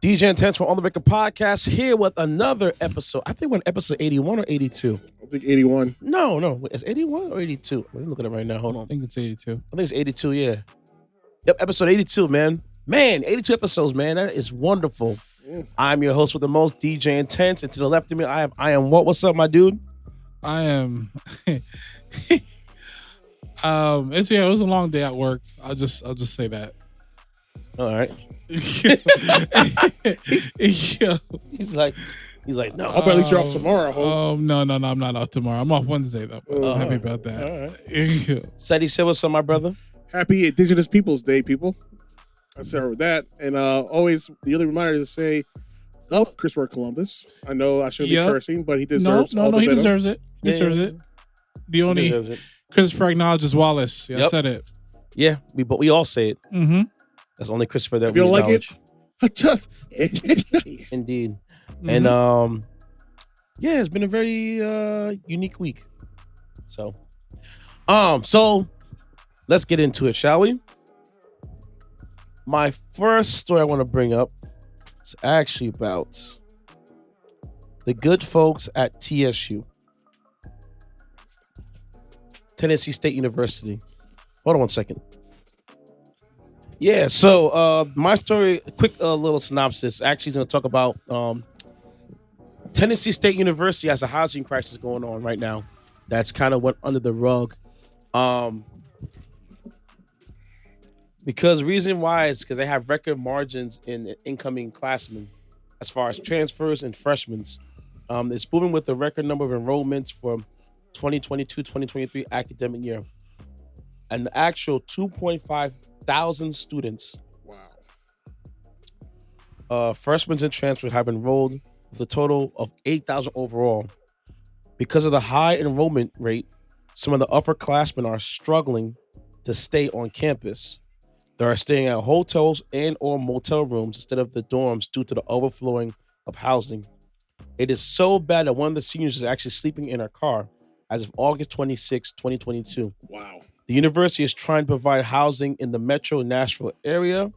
DJ Intense from On the Record Podcast here with another episode. I think we're on episode 81 or 82. I think 81. No. It's 81 or 82? Let me look at it right now. Hold on. I think it's 82. I think it's 82, yeah. Yep, episode 82, man. Man, 82 episodes, man. That is wonderful. Yeah. I'm your host with the most, DJ Intense. And to the left of me, I am what? What's up, my dude? I am. It was a long day at work. I'll just say that. All right. Yeah. He's like, no. I'll bet at least you're off tomorrow. No, I'm not off tomorrow. I'm off Wednesday though. I'm happy about that. All right. Said what's up, my brother? Happy Indigenous Peoples Day, people. Let's start with that. And always the other reminder to say, Christopher Columbus. I know I shouldn't be cursing, but he deserves all the he venom. deserves it. He deserves it. The only Christopher acknowledges Wallace. Yeah, I said it. Yeah, we all say it. Mm-hmm. That's only Christopher that if we you don't acknowledge. Like it, tough. Indeed. Mm-hmm. And it's been a very unique week. So let's get into it, shall we? My first story I want to bring up is actually about the good folks at TSU, Tennessee State University. Hold on one second. Yeah, so my story, quick little synopsis, actually is going to talk about Tennessee State University has a housing crisis going on right now. That's kind of went under the rug. Because reason why is because they have record margins in incoming classmen as far as transfers and freshmen. It's booming with the record number of enrollments for 2022-2023 academic year. An actual 2.5 thousand students. Wow. Freshmen and transfers have enrolled with a total of 8,000 overall. Because of the high enrollment rate, some of the upperclassmen are struggling to stay on campus. They are staying at hotels and or motel rooms instead of the dorms due to the overflowing of housing. It is so bad that one of the seniors is actually sleeping in her car as of August 26, 2022. Wow. The university is trying to provide housing in the metro Nashville area.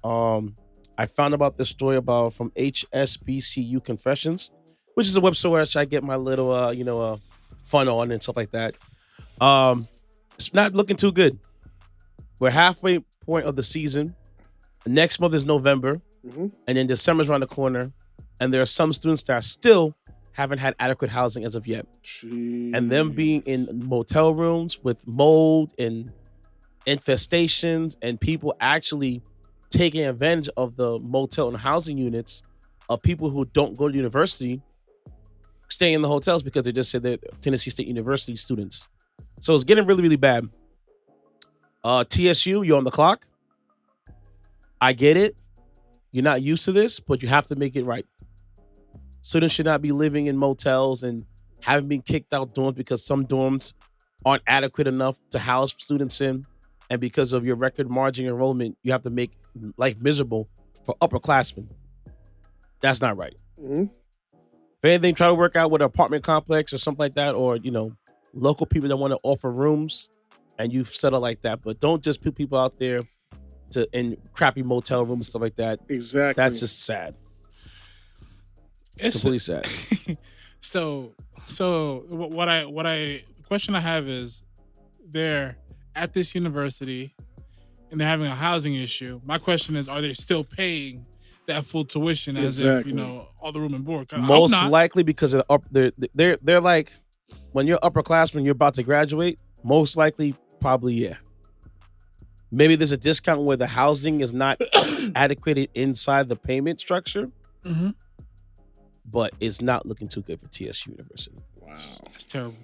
I found about this story from HSBCU Confessions, which is a website where I get my little, fun on and stuff like that. It's not looking too good. We're halfway point of the season. Next month is November, and then December's around the corner. And there are some students that still haven't had adequate housing as of yet. Jeez. And them being in motel rooms with mold and infestations and people actually taking advantage of the motel and housing units of people who don't go to university staying in the hotels because they just said they're Tennessee State University students. So it's getting really, really bad. TSU, you're on the clock. I get it. You're not used to this, but you have to make it right. Students should not be living in motels and having been kicked out dorms because some dorms aren't adequate enough to house students in. And because of your record margin enrollment, you have to make life miserable for upperclassmen. That's not right. Mm-hmm. If anything, try to work out with an apartment complex or something like that, or, local people that want to offer rooms and you settle like that. But don't just put people out there in crappy motel rooms and stuff like that. Exactly. That's just sad. It's completely sad. So the question I have is, they're at this university and they're having a housing issue. My question is, are they still paying that full tuition as if all the room and board? Most likely because of they're like, when you're upperclassmen, you're about to graduate. Most likely, probably yeah. Maybe there's a discount where the housing is not adequate inside the payment structure. Mm-hmm. But it's not looking too good for TSU University. Wow. That's terrible.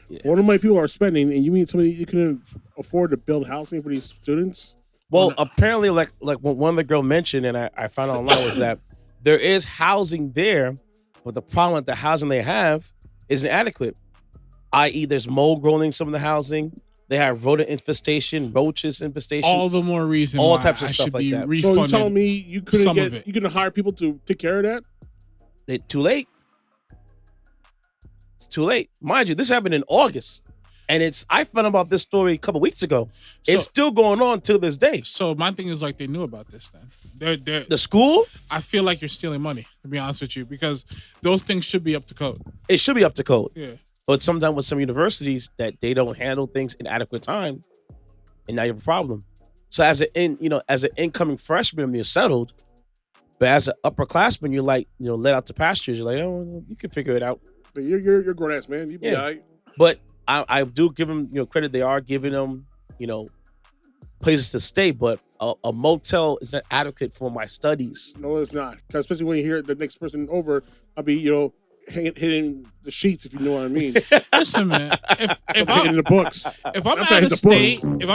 Yeah. What many people are spending, and you mean somebody you couldn't afford to build housing for these students? Well, apparently, like what one of the girl mentioned, and I found online was that there is housing there, but the problem with the housing they have isn't adequate. I.e., there's mold growing in some of the housing. They have rodent infestation, roaches infestation. All the more reason all why types of I stuff should like be that. refunded. So you telling me you couldn't hire people to take care of that? Too late. It's too late. Mind you, this happened in August. And I found out about this story a couple weeks ago. It's still going on till this day. So my thing is like they knew about this then. They're the school? I feel like you're stealing money, to be honest with you, because those things should be up to code. It should be up to code. Yeah. But sometimes with some universities that they don't handle things in adequate time, and now you have a problem. So as an incoming freshman, you're settled. But as an upperclassman, you're like, let out to pastures. You're like, oh, you can figure it out. You're a grown ass man. You be all right. But I do give them credit. They are giving them places to stay, but a motel is not adequate for my studies. No, it's not. Especially when you hear the next person over, I'll be hitting the sheets, if you know what I mean. Listen, man. If I'm hitting the books, if I'm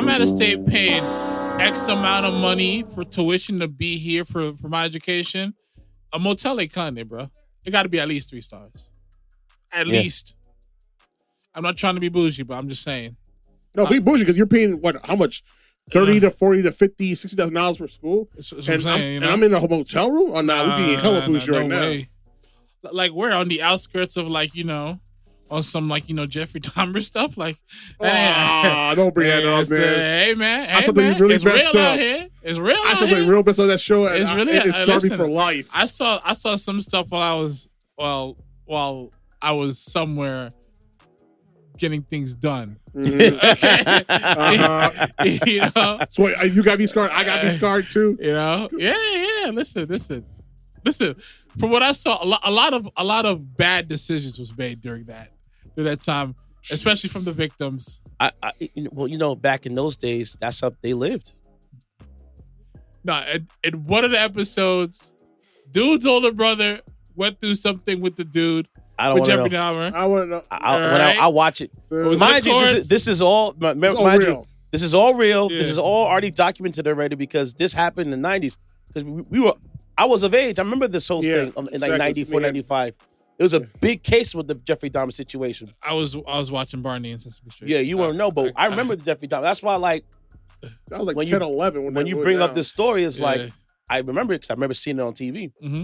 at a state paying X amount of money for tuition to be here for my education, a motel ain't cutting it, bro. It got to be at least 3 stars. At least. I'm not trying to be bougie, but I'm just saying. No, be bougie because you're paying how much? 30 to 40 to 50, $60,000 for school. That's what I'm saying, and I'm in a motel room. Oh, nah, we being hella bougie right now. Like we're on the outskirts of on some Jeffrey Dahmer stuff. Like, don't bring that up, man. Hey man, I saw something really it's messed real up. out here. It's real. I saw something real messed up on that show. It's really. It scarred me for life. I saw some stuff while I was somewhere getting things done. Mm-hmm. Okay. So you got me scarred. I got me scarred too. Yeah. Listen. From what I saw, a lot of bad decisions was made during that time, especially from the victims. Back in those days, that's how they lived. No, in one of the episodes, dude's older brother went through something with the dude. I don't with want Jeffrey to Dahmer. I want to know. I'll watch it. Mind you, this is all. Mind you, this is all real. Yeah. This is all already documented already because this happened in the 90s. Because I was of age. I remember this whole thing in like 94, 95. It was a big case with the Jeffrey Dahmer situation. I was watching Barney and Sesame Street. Yeah, you won't know, but I remember the Jeffrey Dahmer. That's why, that was like 10, 11. When you bring up this story, it's like I remember it because I remember seeing it on TV. Mm-hmm.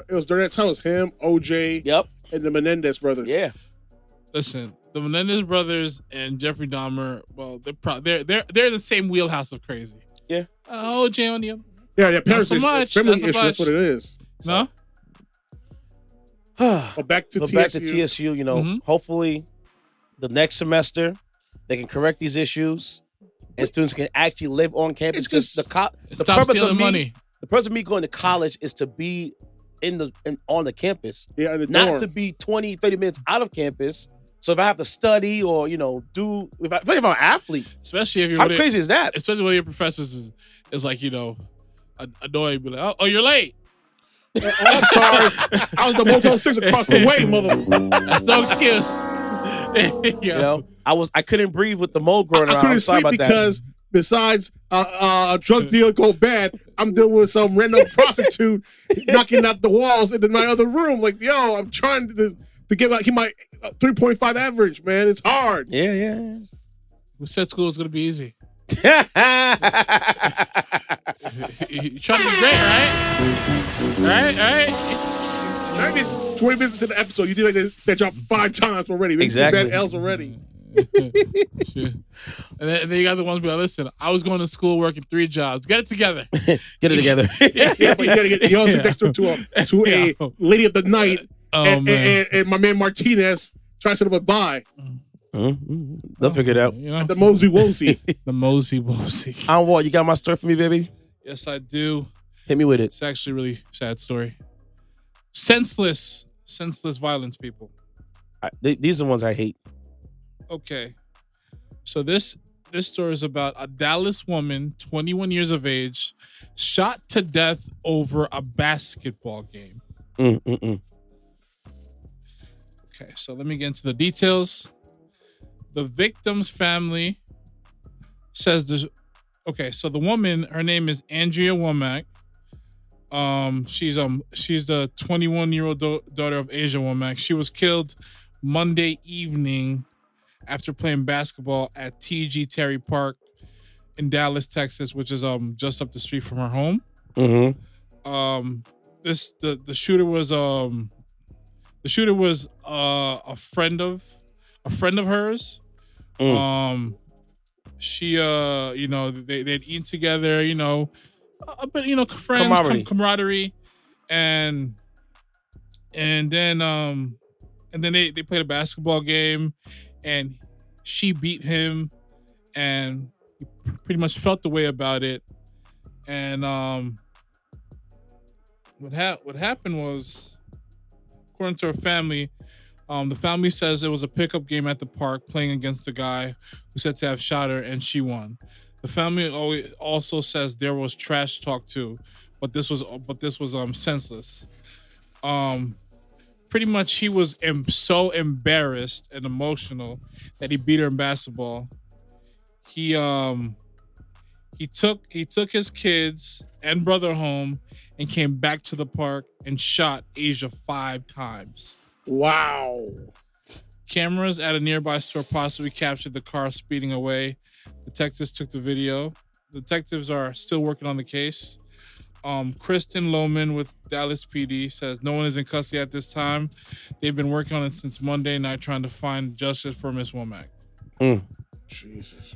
It was during that time. It was him, OJ, and the Menendez brothers. Yeah. Listen, the Menendez brothers and Jeffrey Dahmer. Well, they're in the same wheelhouse of crazy. Yeah. OJ on the other. Yeah. Parents not so much. Family Not so issue. much. That's what it is. No. But back to TSU. Mm-hmm. Hopefully, the next semester they can correct these issues, and students can actually live on campus. Because the purpose of money. The purpose of me going to college is to be on the campus. Yeah, in the not dorm. to be 20, 30 minutes out of campus. So if I have to study or if I'm an athlete, especially if you're how crazy is that? Especially when your professors is like annoyed, be like, oh, you're late. I'm sorry. I was the Motel 6 across the way, mother. That's no excuse. I couldn't breathe with the mold growing around. I couldn't sleep because besides a drug deal go bad, I'm dealing with some random prostitute knocking out the walls in my other room. Like, I'm trying to get my 3.5 average, man. It's hard. Yeah. Who said school is going to be easy? You're trying to be great, right? Right? I get 20 minutes into the episode. You did like that job 5 times already. Exactly. Bad L's already. Shit. And then you got the ones be like, listen, I was going to school working 3 jobs. Get it together. Get it together. Yeah, but you gotta get also next to a lady of the night and my man Martinez trying to set up a buy. Mm-hmm. They'll figure it out. The Mosey Wosey. The Mosey Wosey. You got my story for me, baby? Yes, I do. Hit me with it. It's actually a really sad story. Senseless violence, people. These are the ones I hate. Okay. So this story is about a Dallas woman, 21 years of age, shot to death over a basketball game. Okay, so let me get into the details. The victim's family says this. Okay, so the woman, her name is Andrea Womack. She's the 21-year-old daughter of Asia Womack. She was killed Monday evening after playing basketball at T.G. Terry Park in Dallas, Texas, which is just up the street from her home. Mm-hmm. The shooter was a friend of hers. She they'd eaten together, a bit, friends, camaraderie, and then they played a basketball game, and she beat him, and he pretty much felt the way about it. And what happened was, according to her family, the family says it was a pickup game at the park playing against the guy who said to have shot her, and she won. The family also says there was trash talk too, but this was senseless. Pretty much he was so embarrassed and emotional that he beat her in basketball. He took his kids and brother home and came back to the park and shot Asia 5 times. Wow. Cameras at a nearby store possibly captured the car speeding away. Detectives took the video. Detectives are still working on the case. Kristen Lohman with Dallas PD says no one is in custody at this time. They've been working on it since Monday night, trying to find justice for Miss Womack. Jesus,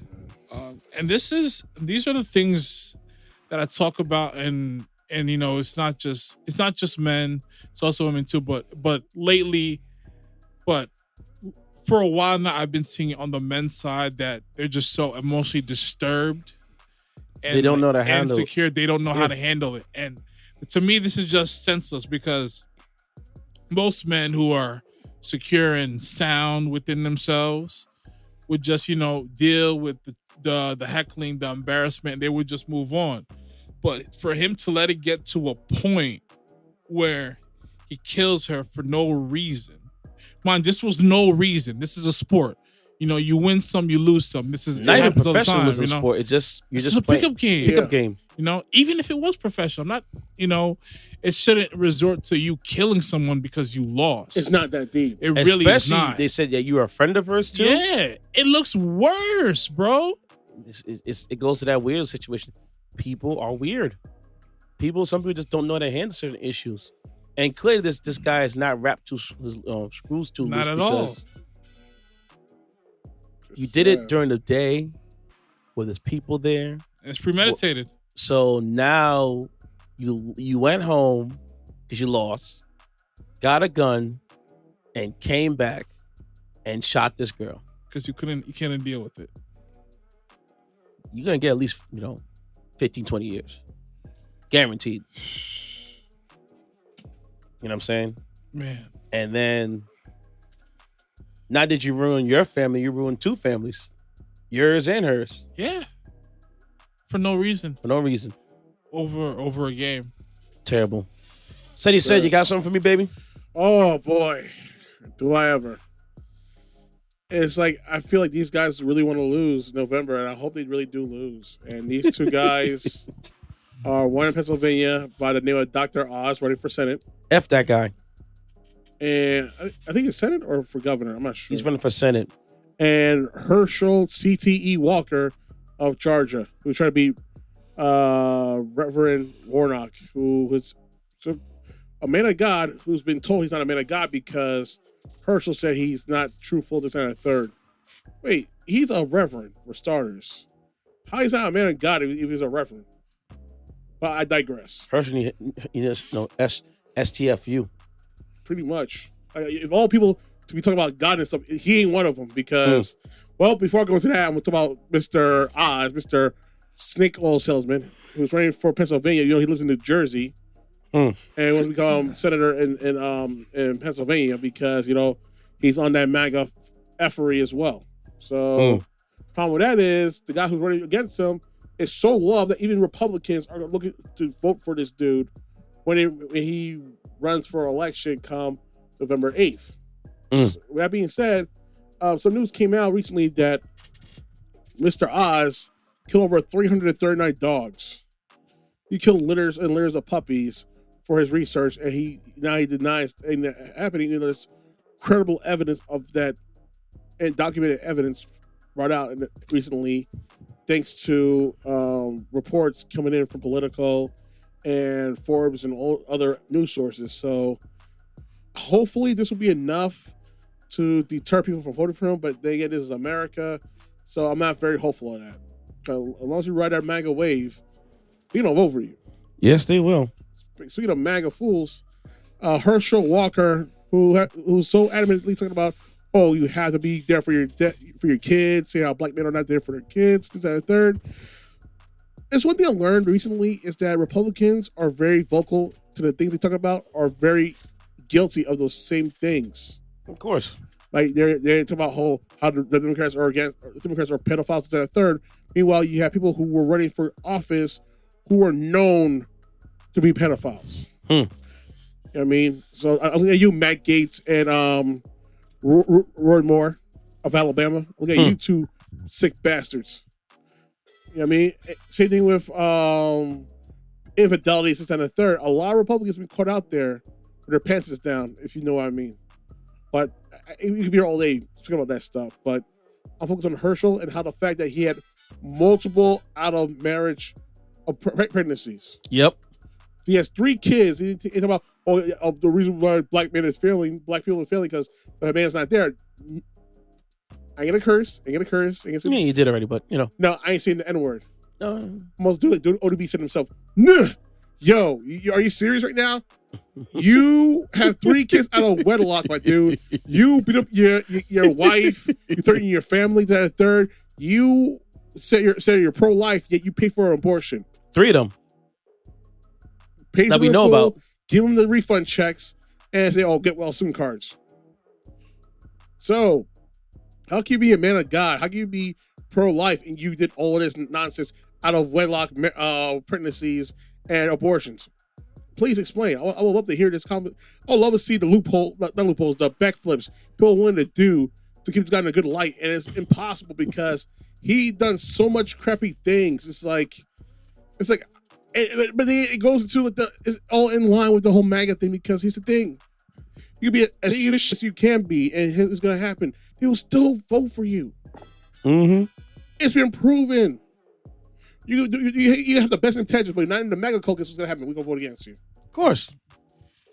man. And these are the things that I talk about, and it's not just men, it's also women too. But lately, for a while now, I've been seeing it on the men's side that they're just so emotionally disturbed. And they don't know how to handle insecure. They don't know how to handle it. And to me, this is just senseless, because most men who are secure and sound within themselves would just, deal with the heckling, the embarrassment. They would just move on. But for him to let it get to a point where he kills her for no reason. Mind, this was no reason. This is a sport. You win some, you lose some. This is not even professionalism sport. It's just a pickup game. Pickup game. Even if it was professional, not. It shouldn't resort to you killing someone because you lost. It's not that deep. It really is not. They said you were a friend of hers too. Yeah, it looks worse, bro. It goes to that weird situation. People are weird. Some people just don't know how to handle certain issues. And clearly, this guy is not wrapped his screws too loose. Not at all. You did it during the day, where there's people there. And it's premeditated. So now you went home because you lost, got a gun, and came back and shot this girl because you couldn't deal with it. You're gonna get at least 15, 20 years, guaranteed. You know what I'm saying, man? And then, not did you ruin your family, you ruined 2 families, yours and hers. Yeah, for no reason. Over a game. Terrible. Said you got something for me, baby? Oh boy, do I ever? It's like I feel like these guys really want to lose November, and I hope they really do lose. And these 2 guys are one in Pennsylvania by the name of Dr. Oz, running for Senate. F that guy. And I think it's Senate or for governor. I'm not sure. He's running for Senate. And Herschel CTE Walker of Georgia, who's trying to be Reverend Warnock, who was a man of God who's been told he's not a man of God because Herschel said he's not truthful, this and a third. Wait, he's a reverend for starters. How is not a man of God if he's a reverend? But I digress. Herschel, STFU. Pretty much. If all people to be talking about God and stuff, he ain't one of them because, well, before I go into that, I'm going to talk about Mr. Oz, Mr. Snake Oil Salesman, who's running for Pennsylvania. He lives in New Jersey. And wants to become senator in Pennsylvania because, he's on that MAGA effery as well. So, problem with that is the guy who's running against him is so loved that even Republicans are looking to vote for this dude when he runs for election come November 8th. So, with that being said, some news came out recently that Mr. Oz killed over 339 dogs. He killed litters and litters of puppies for his research, and he denies happening. There's credible evidence of that and documented evidence brought out recently, thanks to reports coming in from Politico and Forbes and all other news sources. So hopefully this will be enough to deter people from voting for him. But then again, this is America, so I'm not very hopeful of that. As long as you ride that MAGA wave, they don't vote for you. Yes, they will. Speaking of MAGA fools, Herschel Walker, who's so adamantly talking about, oh, you have to be there for your kids, say how black men are not there for their kids, this, that, and third. It's one thing I learned recently is that Republicans are very vocal to the things they talk about, are very guilty of those same things. Of course. Like they're talking about how the Democrats are pedophiles, this, that, and third. Meanwhile, you have people who were running for office who are known to be pedophiles. You know what I mean? So I'm looking at you, Matt Gaetz, and Roy Moore of Alabama. Look at you two sick bastards. You know what I mean? Same thing with infidelities, this and the third. A lot of Republicans have been caught out there with their pants is down, if you know what I mean. But it could be your old age. Forget about that stuff. But I'm focused on Herschel and how the fact that he had multiple out of marriage pregnancies. Yep. He has 3 kids. He talk about the reason why black people are failing because the man's not there. I ain't gonna curse. I mean, you did already, but you know. No, I ain't saying the N-word. No. Almost do it. ODB said himself, "Nah, yo, are you serious right now? You have 3 kids out of wedlock, my dude. You beat up your wife. You threaten your family to a third. You say you're pro-life, yet you pay for an abortion. 3 of them. Pay That we know about. Give them the refund checks and say, "Oh, get well soon" cards. So, how can you be a man of God? How can you be pro-life and you did all of this nonsense out of wedlock pregnancies and abortions? Please explain. I would love to hear this comment. I would love to see the the backflips people willing to do to keep this guy in a good light. And it's impossible because he done so much crappy things. It's like, but it goes into it's all in line with the whole MAGA thing because here's the thing. You can be as English as you can be, and it's going to happen. They will still vote for you. Mm-hmm. It's been proven. You have the best intentions, but not in the MAGA caucus. What's going to happen? We're going to vote against you. Of course.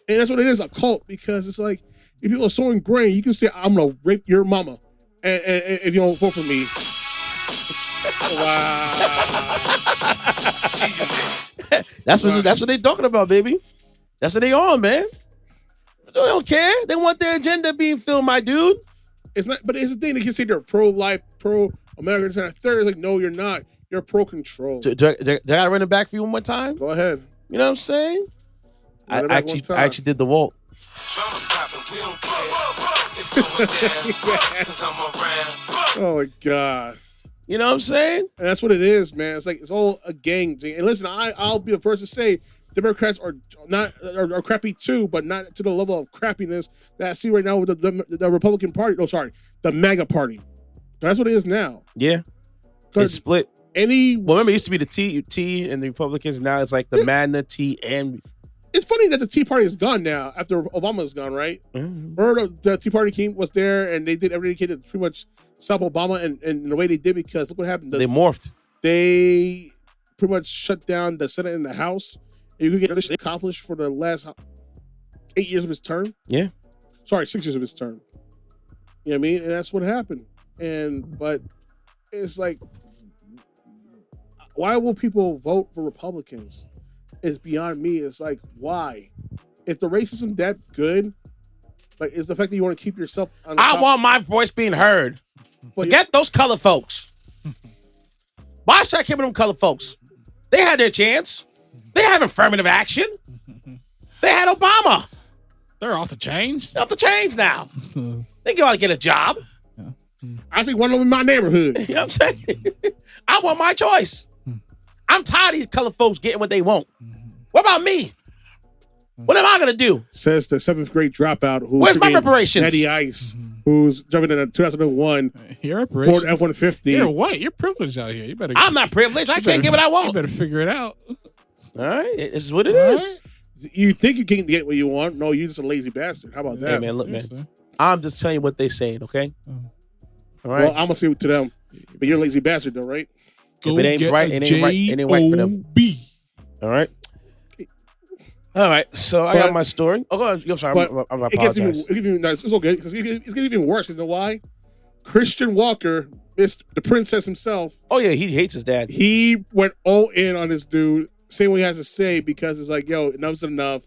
And that's what it is, a cult, because it's like, if people are so ingrained, you can say, "I'm going to rape your mama," and if you don't vote for me. Wow. That's what they're talking about, baby. That's what they on, man. They don't care. They want their agenda being filled, my dude. It's not, but it's the thing. They can say they're pro-life, pro-American. And third, like, no, you're not. You're pro-control. Do I run it back for you one more time? Go ahead. You know what I'm saying? I actually did the walk. Oh my God. You know what I'm saying? And that's what it is, man. It's like it's all a gang thing. And listen, I'll be the first to say Democrats are crappy too, but not to the level of crappiness that I see right now with the Republican Party. Oh, sorry, the MAGA Party. That's what it is now. Yeah, it's split. Well, remember, it used to be the T and the Republicans. Now it's like the MAGA T and. It's funny that the Tea Party is gone now after Obama's gone, right? Mm-hmm. Remember the Tea Party was there and they did everything they could to pretty much stop Obama and the way they did because look what happened. They morphed. They pretty much shut down the Senate and the House. And you could get this accomplished for the last 8 years of his term. Yeah. Sorry, 6 years of his term. You know what I mean? And that's what happened. But it's like, why will people vote for Republicans? It's beyond me. It's like, why? If the racism that good, like, is the fact that you want to keep yourself on the top. Want my voice being heard. But forget those colored folks. Why should I keep them colored folks? They had their chance. They have affirmative action. They had Obama. They're off the chains. They're off the chains now. They go out and get a job. I see one of them in my neighborhood. You know what I'm saying? I want my choice. I'm tired of these colored folks getting what they want. What about me? What am I going to do? Says the 7th grade dropout who's where's my reparations? Natty Ice, who's driving in a 2001 Ford F-150. You're white. You're privileged out here. You better. I'm not privileged. I can't get what I want. You better figure it out. All right. This is what it is. Right. You think you can get what you want. No, you're just a lazy bastard. How about that? Hey, man, look, man. I'm just telling you what they're saying, okay? All right. Well, I'm going to say it to them. But you're a lazy bastard, though, right? If it ain't right, it ain't right for them. All right. All right, so I But- got my story. Oh, go ahead. I'm sorry. but I It gets apologize. it's okay because it gets even worse. Because you know why? Christian Walker, the princess himself, Oh yeah, he hates his dad. he went all in on this dude, saying what he has to say because it's like, yo, enough's enough.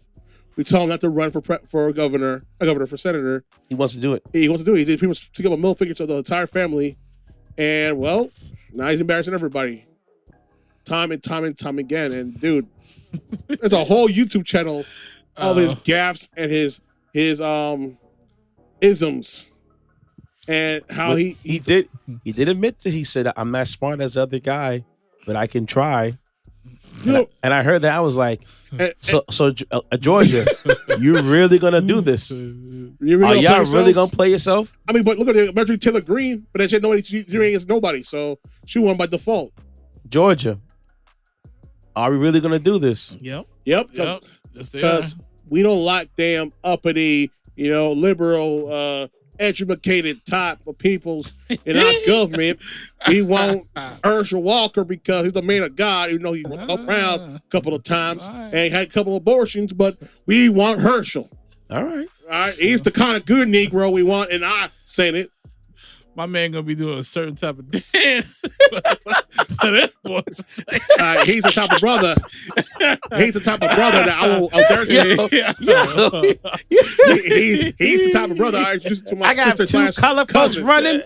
We told him not to run for for senator. He wants to do it. He wants to do it. He did pretty much to give a middle finger to the entire family, and well, now he's embarrassing everybody, time and time again. And dude, there's a whole YouTube channel, all his gaffes and his isms, and how But he did admit to. He said, "I'm not smart as the other guy, but I can try." you know, And I heard that. I was like, and- "So Georgia, you really gonna do this? you Are gonna y'all play really gonna yourselves? play yourself?" I mean, but look at the Marjorie Taylor Greene, but that shit nobody she ain't against nobody, so she won by default. Georgia, are we really gonna do this? Yep. Yep, Yep. Yes, they are. because we don't like damn uppity, liberal, educated type of peoples in our government. We want Herschel Walker because he's the man of God, even though he went around a couple of times and had a couple of abortions, but we want Herschel. All right. All right, he's the kind of good Negro we want in our Senate. My man gonna be doing a certain type of dance. For them boys. He's the type of brother. He's the type of brother that I will dare to. He's the type of brother I introduced to my I got sister two slash color posts cousin. running.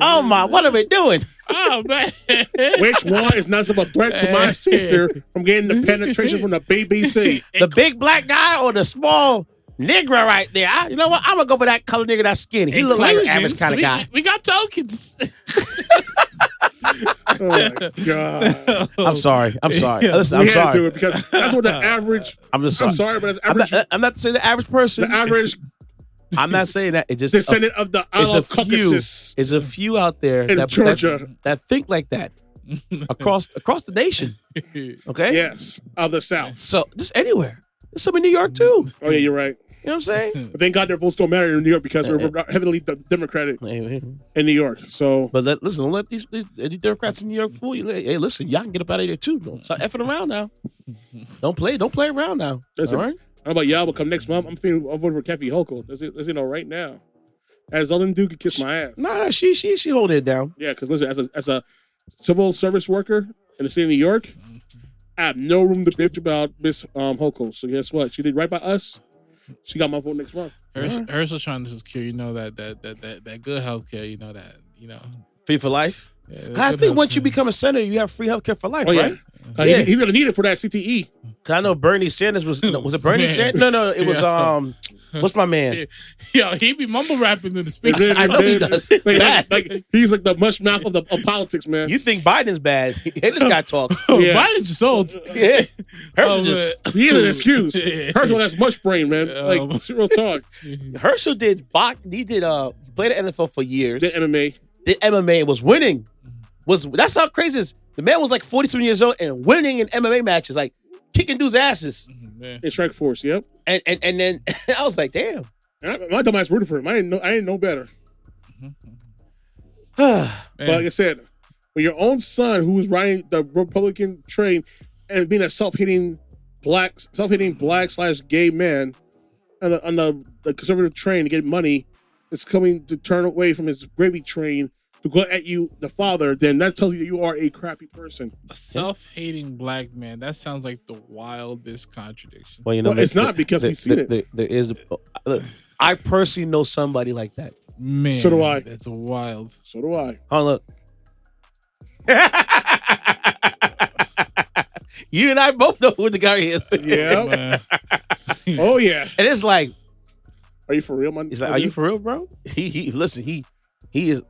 Oh my! What are we doing? Oh man. Which one is not of a threat to my sister from getting the penetration from the BBC? The big black guy or the small nigger right there? You know what? I'm gonna go for that color nigga that's skinny. He look like an average kind of guy. We got tokens. Oh my god! I'm sorry. Yeah. Listen, We I'm had to do sorry. it because that's what the average. I'm just sorry. I'm sorry, but as I'm average, not, I'm not saying the average person. the average I'm not saying that. It just descendant of the it's Isle a of few. Caucasus It's a few out there in Georgia. that think like that across the nation. Okay. Yes, of the South. So just anywhere. There's some in New York too. Oh yeah, you're right. You know what I'm saying? But thank God their votes don't matter in New York because we're heavily Democratic in New York. So But listen, don't let these Democrats in New York fool you. Hey, listen, y'all can get up out of there too. Don't start effing around now. Don't play around now. Listen, all right. how about y'all will come next month? I'm voting for Kathy Hochul. Let's right now. As other dude can kiss my ass. Nah, she holding it down. Yeah, because listen, as a civil service worker in the city of New York, I have no room to bitch about Miss Hochul. So guess what? She did right by us. She got my vote next month. Herschel trying to secure, that good healthcare, Free for life. Yeah, I good think once healthcare. you become a senator, you have free healthcare for life, Oh right? yeah, Yeah. he's gonna need it for that CTE. 'Cause I know Bernie Sanders was it Bernie Man. Sanders? No, it was what's my man? Yo, he be mumble rapping through the speech. I know he does. Bad. Like he's like the mush mouth of politics, man. You think Biden's bad? Hey, this guy talk. Yeah. Biden just old. Yeah, Herschel Oh, just He is an excuse. Herschel has much brain, man. Um, Like real talk. Herschel did he did played the NFL for years. The MMA. Did MMA and was winning. That's how crazy it is. The man was like 47 years old and winning in MMA matches, like kicking dudes' asses. Man. In Strike Force, yep. And then I was like, damn. And my dumb ass rooted for him. I didn't know better. Man. But like I said, when your own son who was riding the Republican train and being a self-hating black / gay man on the conservative train to get money, is coming to turn away from his gravy train to go at you, the father, then that tells you that you are a crappy person. A self-hating black man. That sounds like the wildest contradiction. Well, you know, Well, it's not because we've seen it. There is. Look, I personally know somebody like that. Man, So do I. That's wild. So do I. Oh, look. You and I both know who the guy is. Yeah. Man. Oh yeah. And it's like, Are you for real, man? it's like, are you for real, bro? Listen, he is.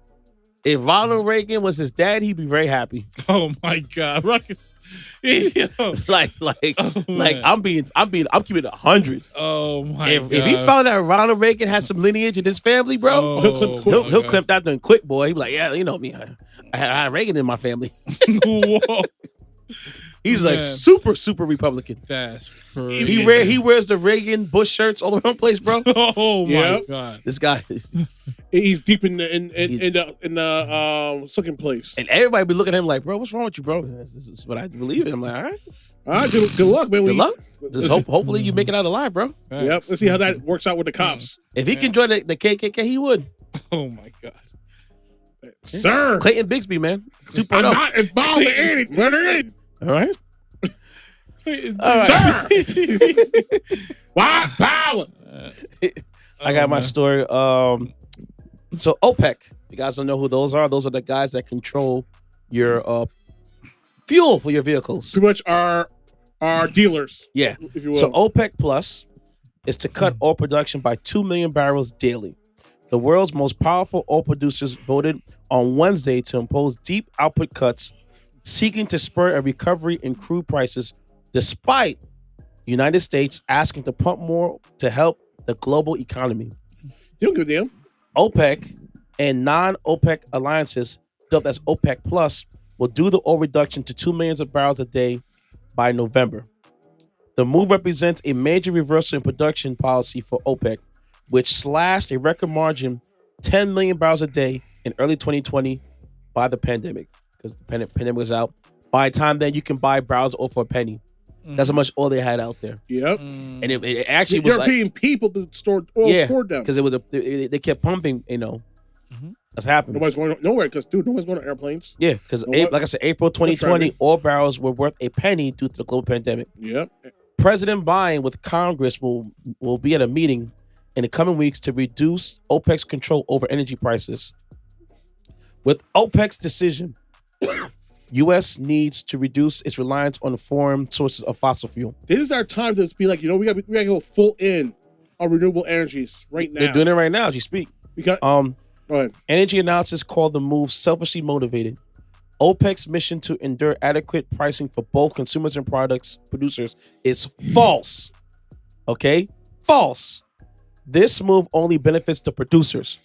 If Ronald Reagan was his dad, he'd be very happy. Oh my God, Ruckus. Yo. like, Oh, man. I'm keeping it 100. Oh my If God. he found out Ronald Reagan had some lineage in his family, bro, Oh, he'll my clip that thing quick, boy. He'll be like, yeah, you know me, I had Reagan in my family. God. Whoa, He's like Man. super Republican. that's crazy. He wears the Reagan Bush shirts all around the place, bro. Oh my Yep. God. This guy, He's deep in the second place. and everybody be looking at him like, bro, what's wrong with you, bro? This is what I believe in. I'm like, all right, All right, good luck, man. good luck. Hopefully you make it out alive, bro. Yep. Let's see how that works out with the cops. If he can join the KKK, he would. Oh my God. Sir. Clayton Bigsby, man. 2.0. I'm not involved in any murder. All right. Sir. White power. I got my story. So OPEC, you guys don't know who those are. Those are the guys that control your fuel for your vehicles. Pretty much our dealers. Yeah. If you will. So OPEC Plus is to cut oil production by 2 million barrels daily. The world's most powerful oil producers voted on Wednesday to impose deep output cuts, seeking to spur a recovery in crude prices, despite the United States asking to pump more to help the global economy. You don't give a damn. OPEC and non-OPEC alliances, dubbed as OPEC Plus, will do the oil reduction to 2 million barrels a day by November. The move represents a major reversal in production policy for OPEC, which slashed a record margin 10 million barrels a day in early 2020 by the pandemic, because the pandemic was out. By the time then, you can buy barrels of oil for a penny. That's how much oil they had out there. Yep. And it actually You're was paying people to store oil for them. because it was they kept pumping. That's happening. Nobody's going nowhere because, dude, nobody's going on airplanes. Yeah, because like I said, April 2020, oil barrels were worth a penny due to the global pandemic. Yep. President Biden with Congress will be at a meeting in the coming weeks to reduce OPEC's control over energy prices. With OPEC's decision, U.S. needs to reduce its reliance on foreign sources of fossil fuel. This is our time to be like, we got to go full in on renewable energies right now. They're doing it right now as you speak. Because, go ahead. Energy analysis called the move selfishly motivated. OPEC's mission to endure adequate pricing for both consumers and producers is false. Okay? False. This move only benefits the producers.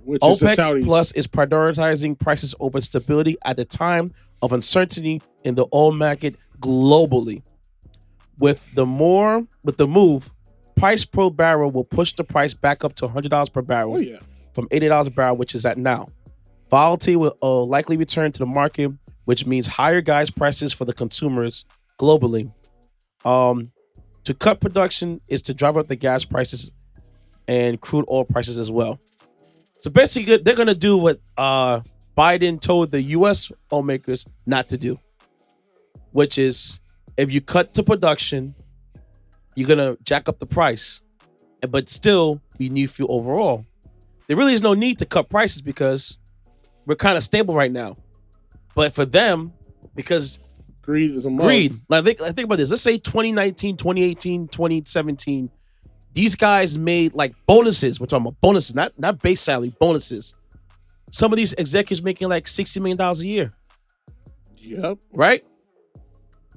Which is the OPEC Saudis. Plus is prioritizing prices over stability at the time of uncertainty in the oil market globally. With the move, price per barrel will push the price back up to $100 per barrel from $80 a barrel, which is at now. Volatility will likely return to the market, which means higher gas prices for the consumers globally. To cut production is to drive up the gas prices and crude oil prices as well. So basically, they're going to do what Biden told the U.S. oil makers not to do, which is if you cut to production, you're going to jack up the price, but still we need fuel overall. There really is no need to cut prices because we're kind of stable right now. But for them, because greed is a mug. greed, like think about this. Let's say 2019, 2018, 2017, these guys made like bonuses. We're talking about bonuses, not base salary, bonuses. Some of these executives making like $60 million a year. Yep. Right?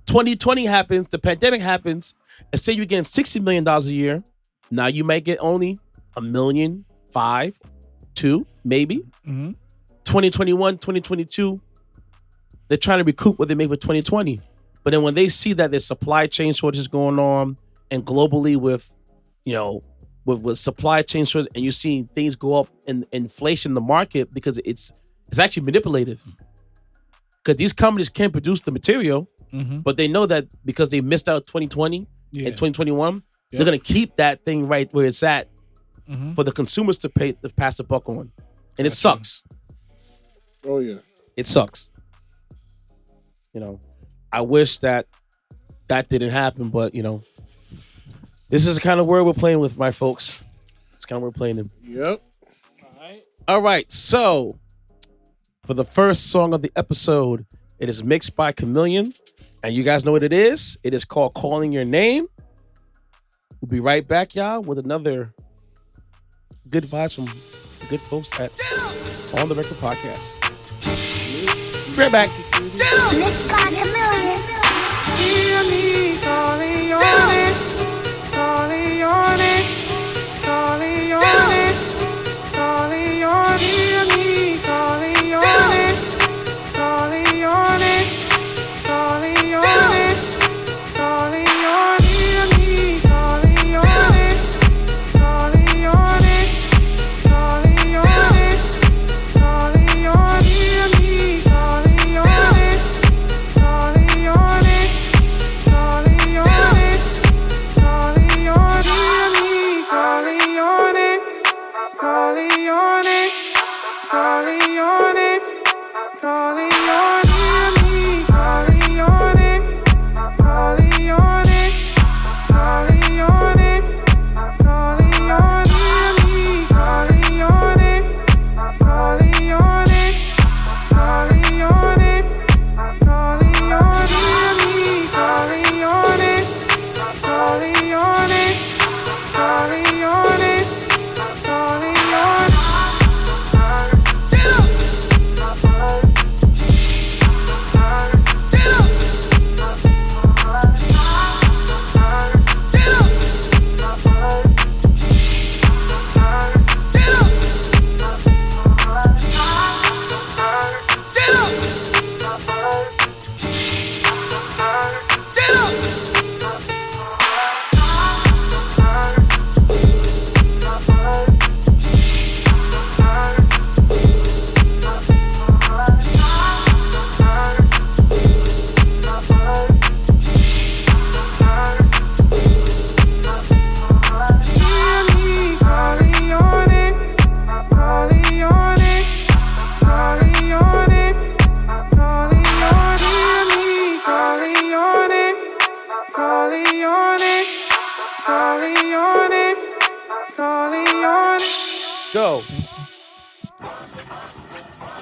2020 happens, the pandemic happens, and say you're getting $60 million a year. Now you might get only $1.5 million, $2 million, maybe. 2021, 2022, they're trying to recoup what they made for 2020. But then when they see that there's supply chain shortages going on, and globally with supply chain shortages, and you're seeing things go up in inflation in the market because it's actually manipulative. Because these companies can't produce the material, but they know that because they missed out 2020 and 2021, they're gonna keep that thing right where it's at for the consumers to pass the buck on, and it sucks. Oh yeah, it sucks. I wish that didn't happen, but this is the kind of world we're playing with, my folks. It's kind of what we're playing in. Yep. All right. So for the first song of the episode, it is mixed by Chameleon, and you guys know what it is. It is called "Calling Your Name." We'll be right back, y'all, with another good vibes from the good folks at On the Record Podcast. Be right back. Mixed by Chameleon. Hear me calling your name, calling your name, calling your name, calling your name. Hear me calling your name, calling your name, calling your name, calling your name. Hear me calling your name, calling your name, calling your name, calling your name. Hear me calling your name, calling your name. Go.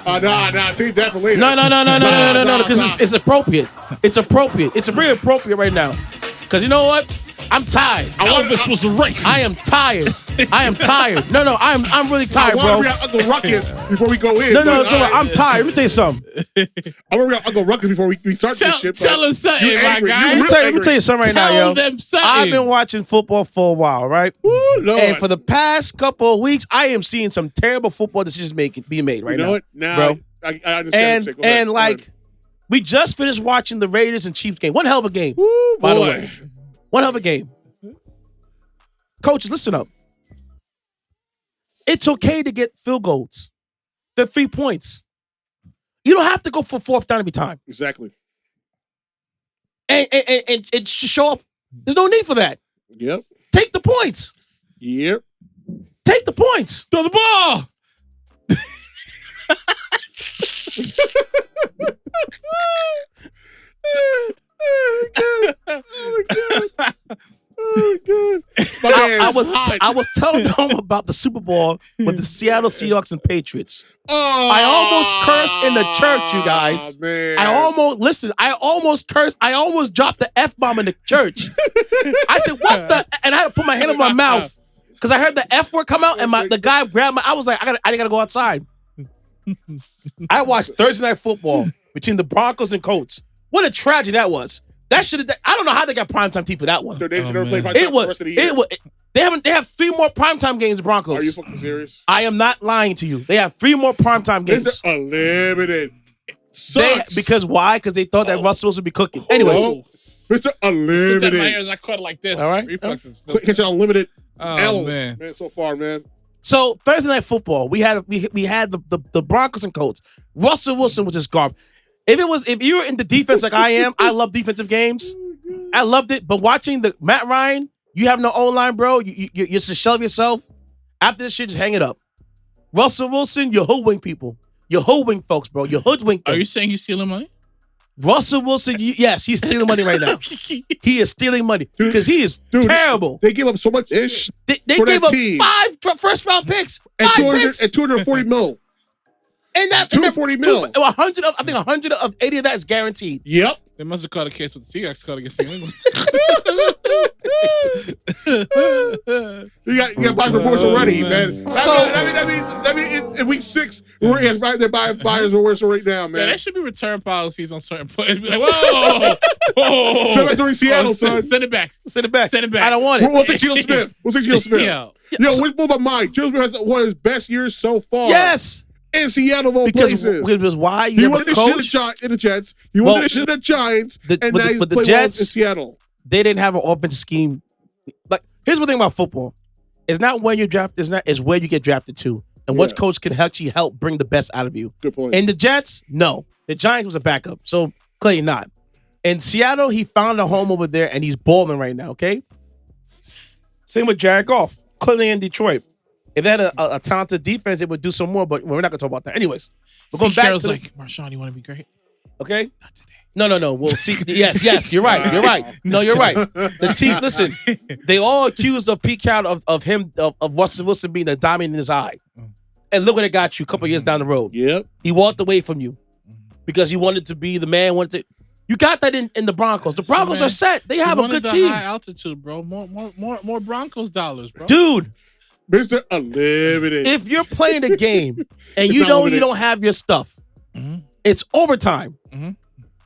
Nah. See, definitely. No. Because it's appropriate. It's appropriate. It's really appropriate right now. Because you know what? I'm tired. Elvis was a racist. I am tired. No, I'm really tired, bro. I want to bring out Uncle Ruckus before we go in. No, so I'm tired. Let me tell you something. I want to bring out Uncle Ruckus before we start this shit. Tell him something, You my angry. guy. You Let me tell you something right now, yo. Tell them something. I've been watching football for a while, right? Woo, Lord. And for the past couple of weeks, I am seeing some terrible football decisions being made right you know now. what? Nah, bro. I understand. Go ahead. And like, we just finished watching the Raiders and Chiefs game. One hell of a game, Woo, by the boy. way. One hell of a game. Coaches, listen up. It's okay to get field goals. They're 3 points. You don't have to go for fourth down every time. Exactly. And to show off. There's no need for that. Yep. Take the points. Yep. Take the points. Throw the ball. I was telling them about the Super Bowl with the Seattle Seahawks and Patriots. I almost cursed in the church, you guys. Man. I almost cursed. I almost dropped the F-bomb in the church. I said, what the? And I had to put my hand on my mouth because I heard the F word come out and the guy grabbed my, I was like, I gotta go outside. I watched Thursday Night Football between the Broncos and Colts. What a tragedy that was. That should have. I don't know how they got primetime TV for that one. They should never play primetime It for the rest of the year. They have 3 more primetime games. The Broncos. Are you fucking serious? I am not lying to you. They have 3 more primetime games. This is unlimited. Sucks. Because why? Because they thought that Russell would be cooking. Anyways, Mr. Unlimited. My ears, I caught it like this. All right. Reflexes. Catch an unlimited L's, man. so far, man. so Thursday Night Football, we had the Broncos and Colts. Russell Wilson was just garbage. If you were into defense like I am, I love defensive games. I loved it. But watching the Matt Ryan, you have no O-line, bro. You're just a shell of yourself. After this shit, just hang it up. Russell Wilson, you're hoodwink people. You're hoodwink folks, bro. You're hoodwink them. Are you saying he's stealing money? Russell Wilson, yes, he's stealing money right now. He is stealing money because he is terrible. They gave up so much ish. They for gave that up team. 5 first-round picks. And 5 picks. 240 mil. And that 240 mil. 100 of, I think 180 of that is guaranteed. Yep. They must have caught a case with the Seahawks caught against New England. You got buyers remorse already, man. That means in week 6, they're buying buyers remorse right now, man. Yeah, there should be return policies on certain players. Be like, whoa. Send it back to Seattle, son. Send it back. Send it back. Send it back. I don't want it. We'll take Geno Smith. Yo. Yo, which blew my mind. Geno Smith has one of his best years so far. Yes. In Seattle, of all places. Because why? He You wanted have to a shit coach. in the Jets. He wanted to shit in the Giants. And now he's the playing Jets, well in Seattle. They didn't have an offensive scheme. Like, here's the thing about football. It's not when you're drafted, it's where you get drafted to. And what coach can actually help bring the best out of you. Good point. And the Jets, no. The Giants was a backup. So, clearly not. In Seattle, he found a home over there, and he's balling right now, okay? Same with Jared Goff. Clearly in Detroit. If they had a talented defense, it would do some more, but we're not going to talk about that. Anyways, we're going back to like, Marshawn, you want to be great? Okay? Not today. No. We'll see. Yes, you're right. You're right. No, you're right. The team, listen, they all accused of Pete Carroll of Russell Wilson being a diamond in his eye. And look what it got you a couple years down the road. Yep. He walked away from you because he wanted to be the man. You got that in the Broncos. The Broncos are set. They have a good team. High altitude, bro. More Broncos dollars, bro. Dude. Mr. Unlimited. If you're playing a game and you know you don't have your stuff, it's overtime.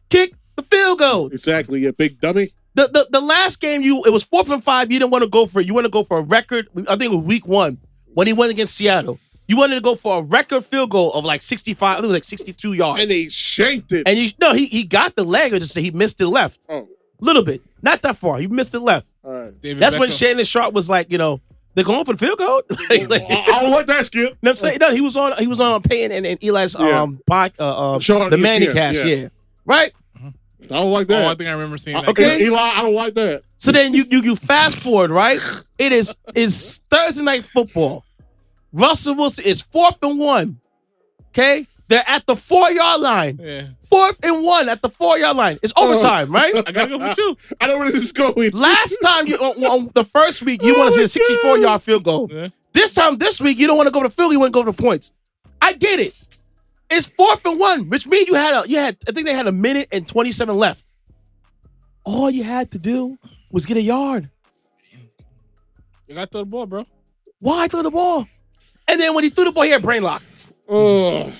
Kick the field goal. Exactly, you big dummy. The last game, it was 4th and 5. You didn't want to go for it. You want to go for a record. I think it was week 1 when he went against Seattle. You wanted to go for a record field goal of like 65. I think it was like 62 yards. And he shanked it. And he got the leg, or just he missed it left. Oh, little bit, not that far. He missed it left. all right. That's when Shannon Sharp was like, they're going for the field goal. I don't like that, Skip. You know what I'm saying? No, he was on Payne and Eli's Sean, the Manning cast, yeah. Right? I don't like that. Oh, I think I remember seeing that. Okay. Eli, I don't like that. So then you fast forward, right? It's Thursday Night Football. Russell Wilson is 4th and 1. Okay? They're at the 4-yard line. Yeah. 4th and 1 at the 4-yard line. It's overtime, right? I gotta go for 2. I know where this is going. Last time on the first week, you want to see a 64-yard field goal. Yeah. This week, you don't want to go to Philly, you want to go to points. I get it. It's 4th and 1, which means I think they had 1:27 left. All you had to do was get a yard. You got to throw the ball, bro. Why throw the ball? And then when he threw the ball, he had brain lock. I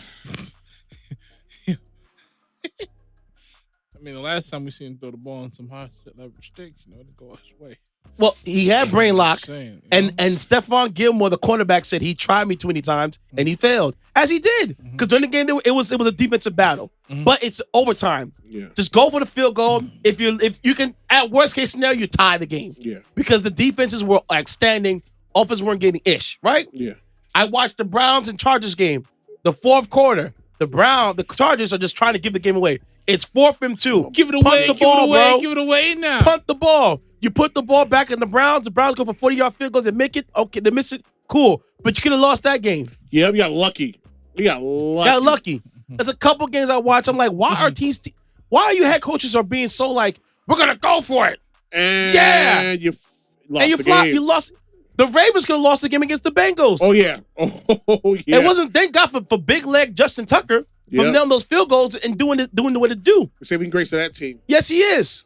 mean, the last time we seen him throw the ball on some high leverage stakes, to go his way. Well, he had brain lock, Saying, and Stephon Gilmore, the cornerback, said he tried me too many times and he failed, as he did. Because during the game, it was a defensive battle, but it's overtime. Yeah. Just go for the field goal. If you can, at worst case scenario, you tie the game. Yeah. Because the defenses were like standing, offenses weren't getting ish, right? Yeah. I watched the Browns and Chargers game, the 4th quarter. The Chargers are just trying to give the game away. It's 4th and 2. Give it away, Punt the ball, bro. Give it away now. Punt the ball. You put the ball back in the Browns. The Browns go for 40-yard field goals and make it. Okay, they miss it. Cool. But you could have lost that game. Yeah, we got lucky. Got lucky. There's a couple games I watch. I'm like, why are teams? Why are you head coaches are being so like, we're gonna go for it? And you lost the game. You lost. The Ravens could have lost the game against the Bengals. Oh yeah. Oh yeah. It wasn't. Thank God for big leg Justin Tucker from down those field goals and doing what it do. Saving grace to that team. Yes, he is.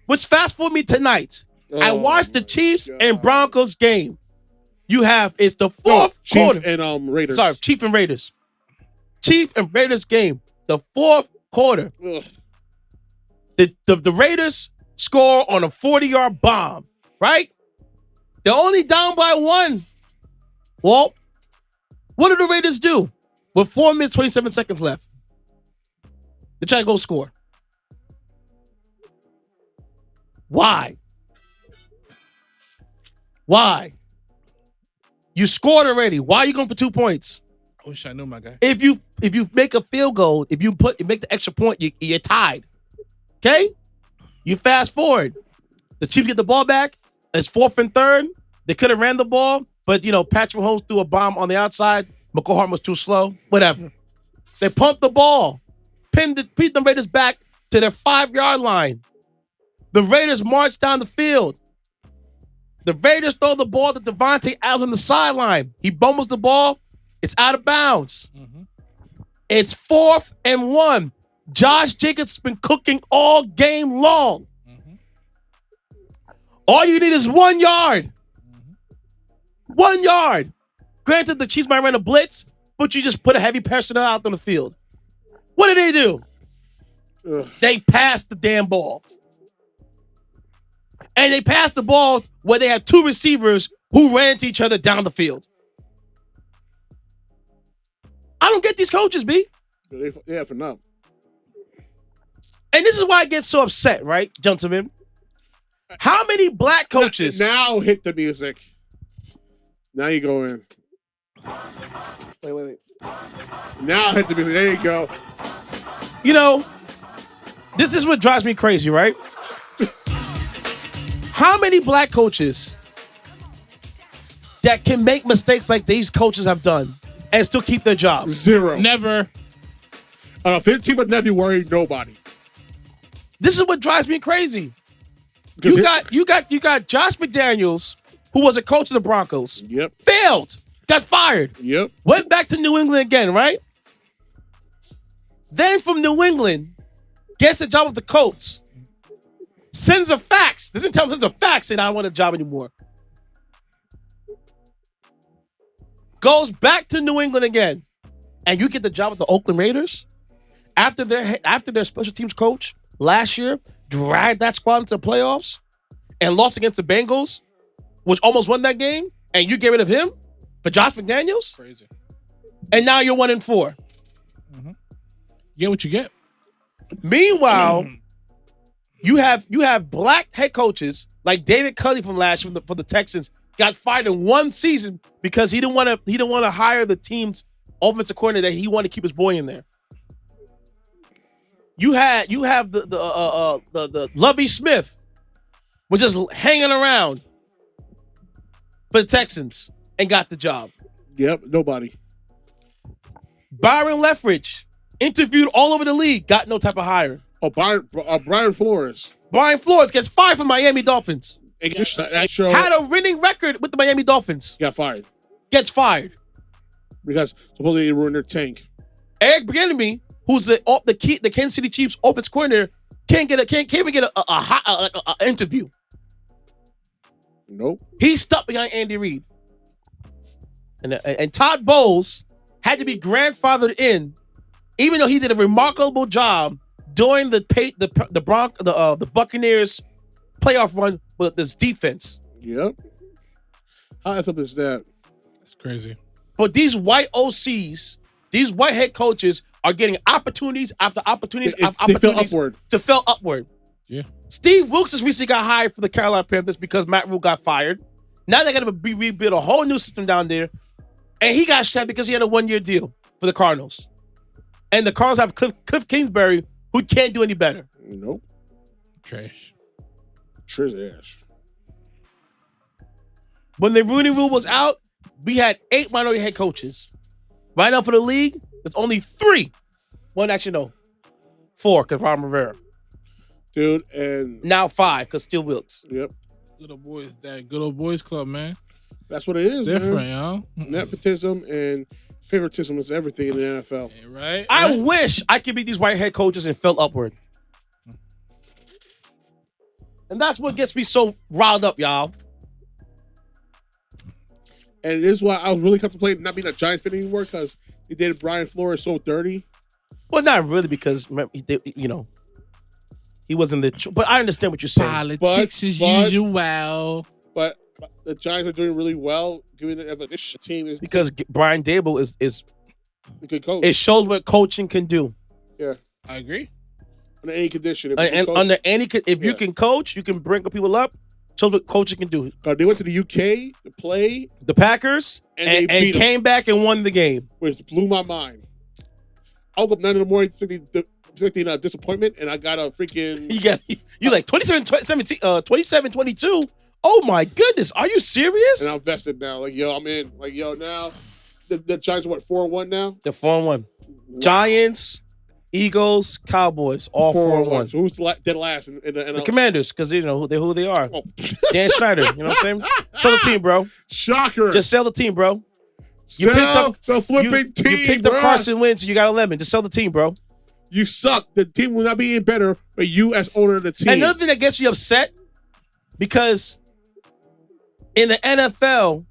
Which fast forward me tonight. I watched the Chiefs and Broncos game. It's the 4th quarter. Chiefs and Raiders. Sorry, Chiefs and Raiders. Chiefs and Raiders game. The 4th quarter. Ugh. The Raiders score on a 40-yard bomb, right? They're only down by 1. Well, what do the Raiders do? With 4 minutes, 27 seconds left. They try to go score. Why? You scored already. Why are you going for 2 points? I wish I knew, my guy. If you make a field goal, if you make the extra point, you're tied. Okay? You fast forward. The Chiefs get the ball back. It's 4th and 3rd. They could have ran the ball, but Patrick Mahomes threw a bomb on the outside. McCall Hart was too slow. Whatever. They pumped the ball, pinned the Raiders back to their 5-yard line. The Raiders march down the field. The Raiders throw the ball to Devontae Adams on the sideline. He bumbles the ball. It's out of bounds. It's 4th and 1. Josh Jacobs has been cooking all game long. All you need is 1 yard. 1 yard. Granted, the Chiefs might run a blitz, but you just put a heavy personnel out on the field. What did they do? They passed the damn ball. And they passed the ball where they had 2 receivers who ran to each other down the field. I don't get these coaches, B. Yeah, for now. And this is why I get so upset, right, gentlemen? How many black coaches? Now hit the music. Now you go in. Wait. Now hit the music. There you go. This is what drives me crazy, right? How many black coaches that can make mistakes like these coaches have done and still keep their jobs? 0. Never. On a 15 but nephew worried nobody. This is what drives me crazy. You got Josh McDaniels, who was a coach of the Broncos. Yep. Failed. Got fired. Yep. Went back to New England again, right? Then from New England, gets a job with the Colts. Sends a fax. Doesn't tell him, sends a fax saying I don't want a job anymore. Goes back to New England again. And you get the job with the Oakland Raiders? After their special teams coach last year dragged that squad into the playoffs and lost against the Bengals, which almost won that game, and you get rid of him for Josh McDaniels? Crazy. And now you're 1-4. You get what you get. Meanwhile, you have black head coaches like David Culley from last year for the Texans got fired in 1 season because he didn't want to hire the team's offensive coordinator that he wanted to keep his boy in there. You have the Lovie Smith was just hanging around for the Texans and got the job. Yep, nobody. Byron Leftwich interviewed all over the league, got no type of hire. Oh, Brian Flores. Brian Flores gets fired from Miami Dolphins. That show Had a winning record with the Miami Dolphins. got fired. gets fired. Because supposedly they ruined their tank. Eric Bieniemy, who's the Kansas City Chiefs offense coordinator, can't even get a interview. Nope. He's stuck behind Andy Reid. And Todd Bowles had to be grandfathered in, even though he did a remarkable job during the Buccaneers playoff run with this defense. Yep. How up is that? It's crazy. But these white OCs, these white head coaches are getting opportunities after opportunities after opportunities to fill upward. Yeah. Steve Wilkes has recently got hired for the Carolina Panthers because Matt Rule got fired. Now they're going to rebuild a whole new system down there. And he got shot because he had a 1-year deal for the Cardinals. And the Cardinals have Cliff Kingsbury, who can't do any better. Nope. Trash. Ash. When the Rooney Rule was out, we had 8 minority head coaches. Right now for the league, there's only 3. Well, actually, no. 4, because Ron Rivera. Dude, and... Now 5, because Steve Wilkes. Yep. Good old boys club, man. That's what it is, Different, man. yo. Nepotism and favoritism is everything in the NFL. Right? I wish I could beat these white head coaches and fill upward. And that's what gets me so riled up, y'all. And this is why I was really contemplating not being a Giants fan anymore, because they did Brian Flores so dirty. Well, not really, because, he wasn't but I understand what you're saying. Politics as usual. But the Giants are doing really well, given that this team is Because Brian Dable is a good coach. It shows what coaching can do. Yeah, I agree. Under any condition, And under any, if you can coach, you can bring people up. Shows what coaching can do. They went to the UK to play the Packers and came back and won the game, which blew my mind. I woke up 9 in the morning expecting a disappointment, and I got a freaking. You like 27-22. Oh my goodness, are you serious? And I'm vested now. Like, yo, I'm in. Like, yo, now the Giants are what, 4-1 now? They're 4-1. Wow. Giants, Eagles, Cowboys, all 4-1. So who's dead last? In the Commanders, because you know who they are. Oh. Dan Schneider, you know what I'm saying? Sell the team, bro. Shocker. Just sell the team, bro. The flipping team. You picked up Carson Wentz, so you got a lemon. Just sell the team, bro. You suck. The team will not be any better, but you as owner of the team. Another thing that gets me upset, because in the NFL,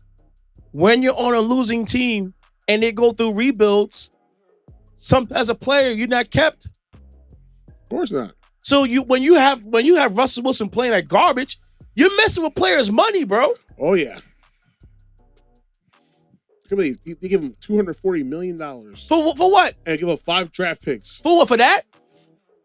when you're on a losing team and they go through rebuilds, as a player, you're not kept. Of course not. So when you have Russell Wilson playing like garbage, you're messing with players' money, bro. Oh yeah. They give him $240 million. For what? And give him 5 draft picks. For what? For that?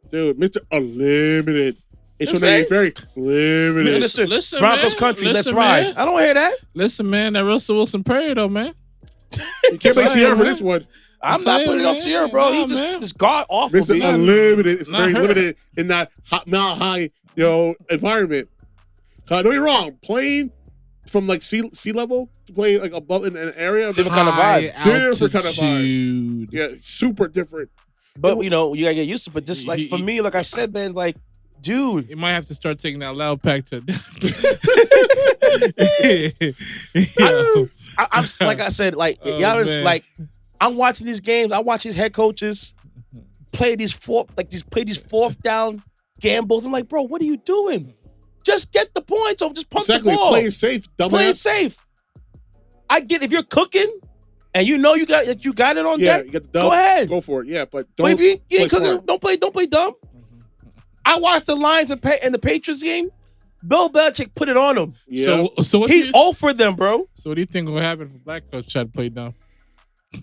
Dude, Mr. Unlimited. It's very limited. Listen, Broncos man. country, let's Listen, ride. Man. I don't hear that. Listen, man, that Russell Wilson prayer, though, man. You can't make Sierra for this one. I'm not putting it on Sierra, bro. He just god awful. Mr. Unlimited. It's very limited in that mile high, environment. Don't get me wrong. Playing from like sea level to playing like above in an area, different kind of vibe. Different kind of vibe. Yeah, super different. But you gotta get used to it. But just like for me, like I said, man, like, dude, you might have to start taking that loud pack to. I'm like I said, like y'all is like, I'm watching these games. I watch these head coaches play these fourth down gambles. I'm like, bro, what are you doing? Just get the points or just pump the ball. Play it safe, dumbass. Play it safe. I get if you're cooking and you know you got it on deck. You got the dub, go ahead, go for it. Yeah, but don't. But if you ain't cooking, don't play dumb. I watched the Lions and the Patriots game. Bill Belichick put it on them. Yeah. So what he offered them, bro. So what do you think will happen if a black coach try to play dumb?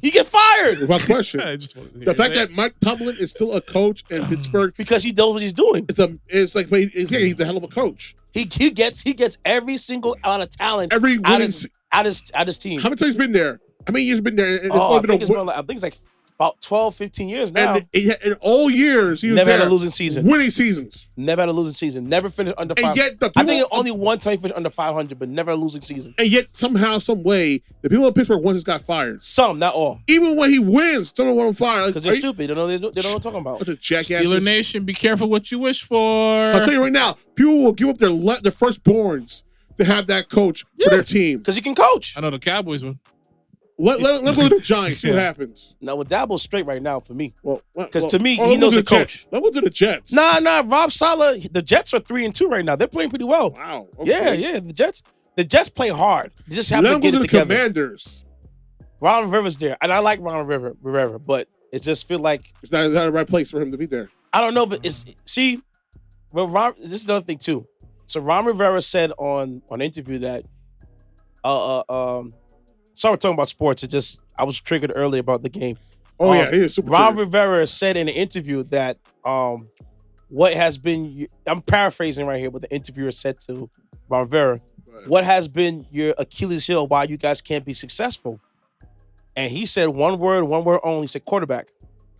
You get fired. Without question. The fact that Mike Tomlin is still a coach in Pittsburgh because he knows what he's doing. It's like he's a hell of a coach. He gets every single out of talent out his team. How many times he's been there? How many years been there? I think it's like about 12, 15 years now. And in all years, he was never had a losing season. Winning seasons. Never had a losing season. Never finished under 500. Yet I think only one time he finished under 500, but never a losing season. And yet, somehow, some way, the people in Pittsburgh once got fired. Some, not all. Even when he wins, someone want him fired. Because they're stupid. They don't know what I'm talking about. Bunch of jackasses. Steeler Nation, be careful what you wish for. I'll tell you right now, people will give up their firstborns to have that coach for their team. Because he can coach. I know the Cowboys would. Let go to the Giants. See what happens. No, well, Dabo's straight right now for me. Well, Because to me, he knows a coach. Let go to the Jets. Nah, Rob Saleh. The Jets are 3-2 right now. They're playing pretty well. Wow. Okay. Yeah. The Jets play hard. They just have Let to get go it to the together. Commanders. Ron Rivera's there, and I like Ron Rivera, but it just feel like It's not the right place for him to be there. I don't know, but this is another thing too. So Ron Rivera said on an interview that sorry, we're talking about sports. I was triggered earlier about the game. Oh yeah, he is super. Ron triggered. Rivera said in an interview that what has been, I'm paraphrasing right here, what the interviewer said to Ron Rivera, what has been your Achilles heel why you guys can't be successful? And he said one word only. He said quarterback.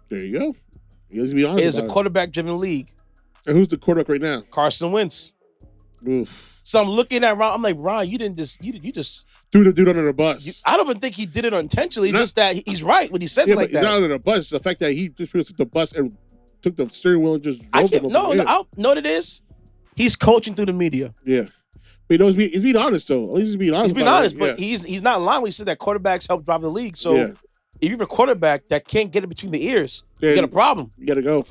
There you go. He has to be honest. It is a about it. quarterback-driven league. And who's the quarterback right now? Carson Wentz. Oof. So I'm looking at Ron. I'm like, Ron, you just. Threw the dude under the bus. I don't even think he did it intentionally. It's just that he's right when he says it like He's that. not under the bus. It's the fact that he just took the bus and took the steering wheel and just drove him over the edge. Know what it is? He's coaching through the media. Yeah. But he knows he's being honest though. At least he's being honest. He's being about honest, it. but Yeah. he's not lying when he said that quarterbacks help drive the league. So Yeah. if you're a quarterback that can't get it between the ears, you Then got a problem. You gotta go.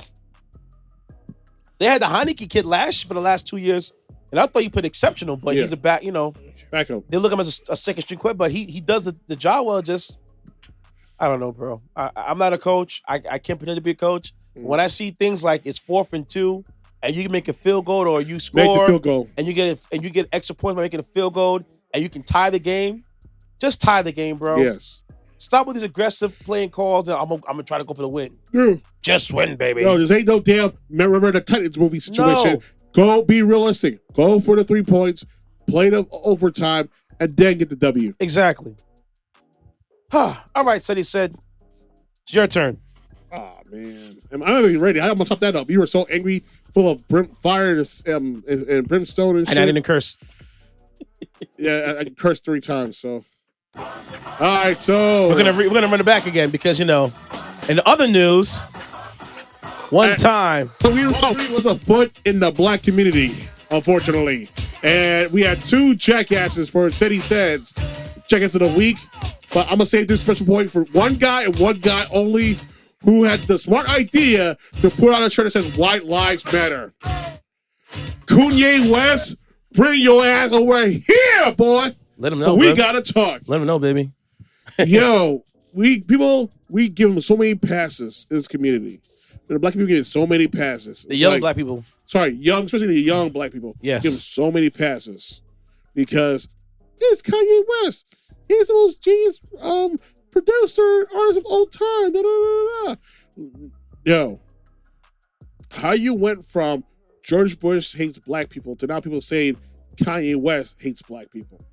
They had the Heineke kid for the last 2 years, and I thought you put exceptional, but Yeah. he's a back, Back up. they look at him as a second string quarterback, but he does the job well. Just I don't know, bro. I'm not a coach. I can't pretend to be a coach. When I see things like it's 4th and 2, and you can make a field goal or you score, Make the field goal. and you get extra points by making a field goal, and you can tie the game. Just tie the game, bro. Yes. Stop with these aggressive playing calls, and I'm gonna try to go for the win. Yeah. Just win, baby. No, this ain't no damn remember the Titans movie situation. No. Go be realistic. Go for the 3 points, play the overtime, and then get the W. Exactly. All right, so he said, it's your turn. Oh man, I'm not even ready. I'm gonna top that up. You were so angry, full of fire and brimstone and shit. And I didn't curse. Yeah, I cursed 3 times. So, all right. So We're gonna run it back again because in the other news, one time. we was a foot in the black community, unfortunately, and we had 2 jackasses for Teddy Sands jackass of the week. But I'm gonna save this special point for one guy and one guy only, who had the smart idea to put on a shirt that says "White Lives Matter." Kanye West, bring your ass over here, boy. Let him know. We bro. gotta talk. Let him know, baby. Yo, we give them so many passes in this community. The black people get so many passes. The young black people. Sorry, especially the young black people. Yes. Give them so many passes because it's Kanye West. He's the most genius producer, artist of all time. Da, da, da, da. Yo, how you went from George Bush hates black people to now people saying Kanye West hates black people.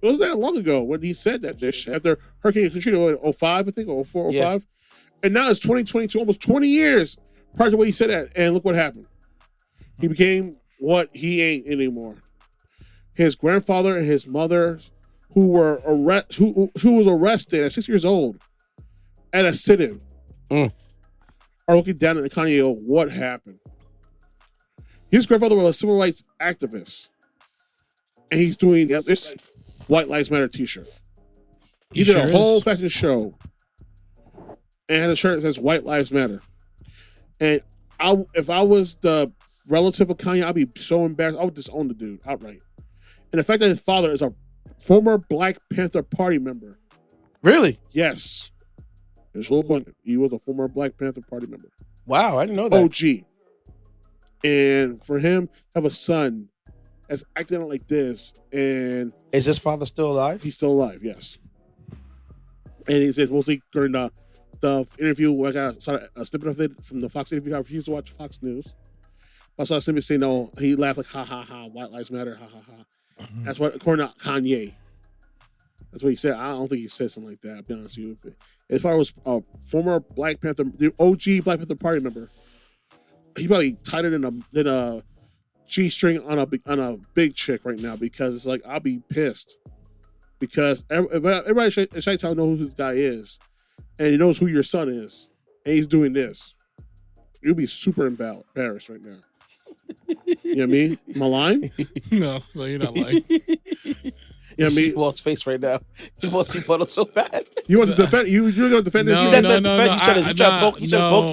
It wasn't that long ago when he said that dish after Hurricane Katrina in 05, I think, or 04, 05. Yeah. And now it's 2022, almost 20 years prior to when he said that. And look what happened. He became what he ain't anymore. His grandfather and his mother, who was arrested at 6 years old at a sit-in, are looking down at Kanye. What happened? His grandfather was a civil rights activist, and he's doing this White Lives Matter T-shirt. He did a whole fashion show and had a shirt that says White Lives Matter. And if I was the relative of Kanye, I'd be so embarrassed. I would disown the dude outright. And the fact that his father is a former Black Panther Party member. Really? Yes. His whole bunch. He was a former Black Panther Party member. Wow, I didn't know that. OG. And for him to have a son that's acting out like this, and Is his father still alive? he's still alive, yes. And he said mostly during the interview, I got a snippet of it from the Fox interview. I refused to watch Fox News. I saw a snippet saying, no, he laughed like, ha, ha, ha, White Lives Matter, ha, ha, ha. That's what, according to Kanye. That's what he said. I don't think he said something like that, I'll be honest with you. As far as a former Black Panther, the OG Black Panther Party member, he probably tighter than a G-string on a big chick right now, because it's like, I'll be pissed. Because everybody in Chi-Town knows who this guy is. And he knows who your son is. And he's doing this. You'll be super embarrassed right now. You know what I mean? Am I lying? No, you're not lying. You know what I mean? Walt's face right now. He wants to photo so bad. You want to defend? You're going to defend this? No, You- He tried to poke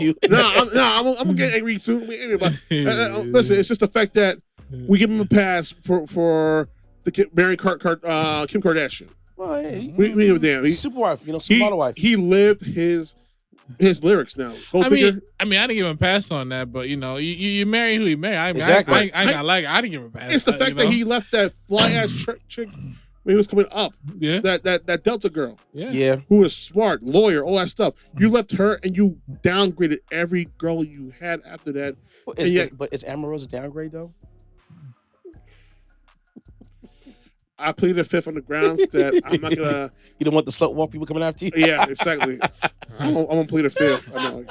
you. I'm gonna get angry soon. Listen, it's just the fact that we give him a pass for the marrying Kim Kardashian. Well, hey, We give a damn. super wife, super wife. He lived his lyrics now. Gold digger. I didn't give him a pass on that, but you marry who you marry. I Exactly. ain't gonna lie, I didn't give him a pass. It's the fact that he left that fly ass chick when he was coming up. Yeah. That Delta girl. Yeah. Who was smart, lawyer, all that stuff. You left her and you downgraded every girl you had after that. But is Amber a downgrade though? I pleaded the fifth on the grounds that I'm not gonna. You don't want the slut walk people coming after you? Yeah, exactly. I'm gonna plead the fifth. I know.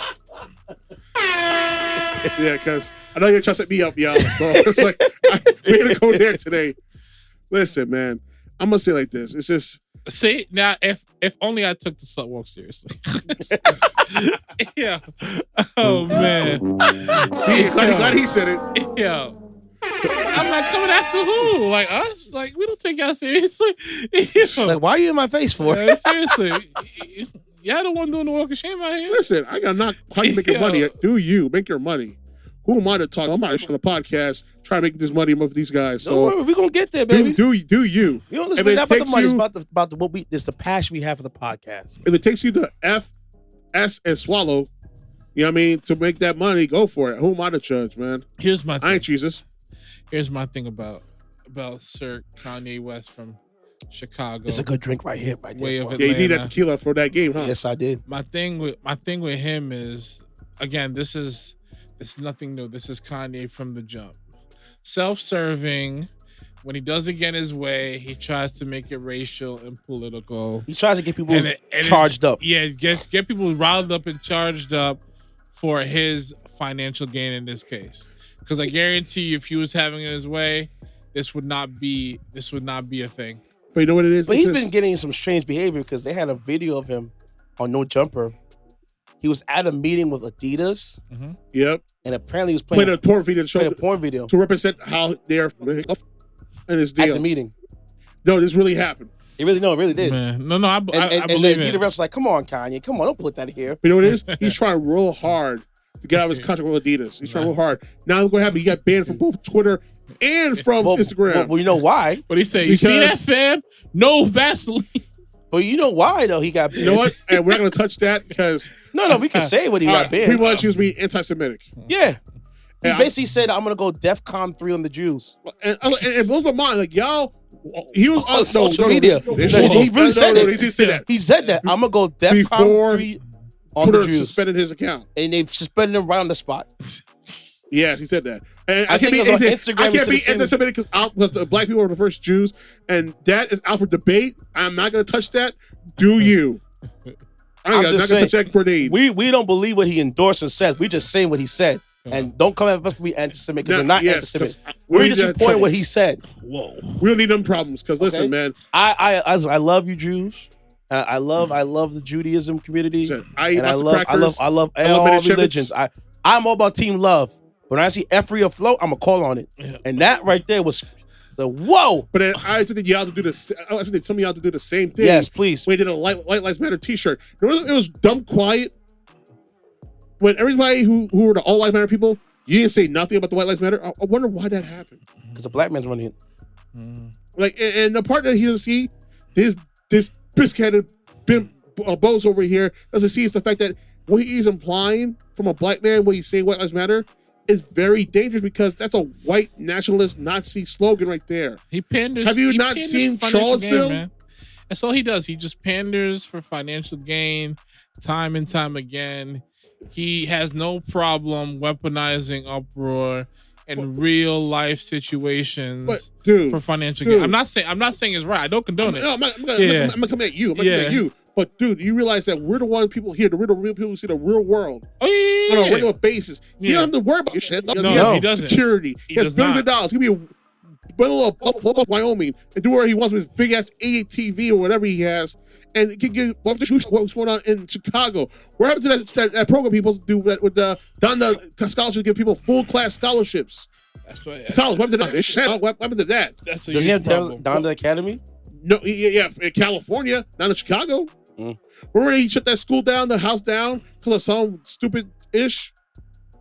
Yeah, because I know you're trying to set me up, y'all. So it's like we're gonna go there today. Listen, man, I'm gonna say it like this. It's just see now if only I took the slut walk seriously. Yeah. Oh man. see, glad he said it. Yeah. I'm like, coming after who? Like us? Like, we don't take y'all seriously. Like, why are you in my face for? Yeah, seriously. Y'all the one doing the walk of shame out here. Listen, I gotta not quite make your money. Do you make your money? Who am I to talk? I'm not on the podcast trying to make this money with these guys. So Don't worry, we're gonna get there, baby. do you? You don't listen If not it about the money. takes It's about what we. It's the passion we have for the podcast. If it takes you to F, S, and swallow, you know what I mean, to make that money, go for it. Who am I to judge, man? Here's my I thing. ain't Jesus. Here's my thing about Sir Kanye West from Chicago. It's a good drink right here, right Way there. of boy. it. Yeah, you need that Atlanta. tequila for that game, huh? Yes, I did. My thing with him is, again, this is nothing new. This is Kanye from the jump. Self-serving. When he doesn't get his way, he tries to make it racial and political. He tries to get people And charged up. Yeah, get people riled up and charged up for his financial gain in this case. Because I guarantee you, if he was having it his way, this would not be a thing. But you know what it is? But It's he's just- been getting some strange behavior because they had a video of him on No Jumper. He was at a meeting with Adidas, Yep. and apparently he was Played playing a porn video to show playing a porn video to represent how they're and his at deal. the meeting. No, this really happened. It really did. Man, no, I And believe the it. ref's like, "Come on, Kanye, come on, don't put that here." But you know what it is? He's trying real hard to get out of his contract with Adidas. He's trying real hard. Now look what happened. He got banned from both Twitter and from Instagram. Well, you know why? But he said, "You see that, Because- fam? No Vaseline." But you know why though? He got banned. You know what? And we're not going to touch that because No, we can say what he got banned. people want to choose me anti-Semitic. Yeah. He Yeah, basically said, "I'm gonna go DEFCON 3 on the Jews." And it blows my mind. Like, y'all, he was On social media. He really said it. He did say that. He said that, "I'm gonna go DEFCON Before 3 on Twitter the Jews," suspended his account. and they've suspended him right on the spot. Yes, he said that. And I think it was on Instagram, I he can't said be the same- anti-Semitic because the black people are the first Jews, and that is out for debate. I'm not going to touch that. Do you? I'm not going to touch that grenade. We don't believe what he endorsed and said. We just saying what he said, and don't come at us for being anti-Semitic because we're not anti-Semitic. We're just reporting what he said. Whoa, we don't need them problems. Because listen, man, I love you Jews. I love the Judaism community. Listen, I eat and lots of crackers. I love I love all many religions. I'm all about team love. When I see Efree afloat, I'm gonna call on it. Yeah. And that right there was the whoa. But then I think y'all to do this. I think some of y'all to do the same thing. Yes, please. We did a Light Lives Matter T-shirt. You know, it was dumb quiet when everybody who were the All Lives Matter people, you didn't say nothing about the White Lives Matter. I wonder why that happened. Because a black man's running it. Like, and the part that he doesn't see, this biscuited bozo over here doesn't see is the fact that what he's implying from a black man when he's saying White Lives Matter is very dangerous because that's a white nationalist Nazi slogan right there. He panders. Have you he not panders seen for financial Charlottesville? gain, man. That's all he does. He just panders for financial gain time and time again. He has no problem weaponizing uproar in real life situations But dude, for financial dude. gain. I'm not saying it's right. I don't condone it. No, I'm gonna come at you. I'm gonna come at you. But dude, you realize that we're the one people here, the real people who see the real world Oh, yeah, on a regular basis. He don't have to worry about your shit. No, he doesn't. Security. He has does billions not. of dollars. He can be a Buffalo of Wyoming and do whatever he wants with his big ass ATV or whatever he has, and he can get what's going on in Chicago. What happened to that program people do with the scholarships, give people full class scholarships? That's what. College, what happened to that? What happened to that? That's a Does he huge have problem. down to the academy? No, yeah, in California, not in Chicago. Remember he shut that school down, the house down, because of some stupid-ish?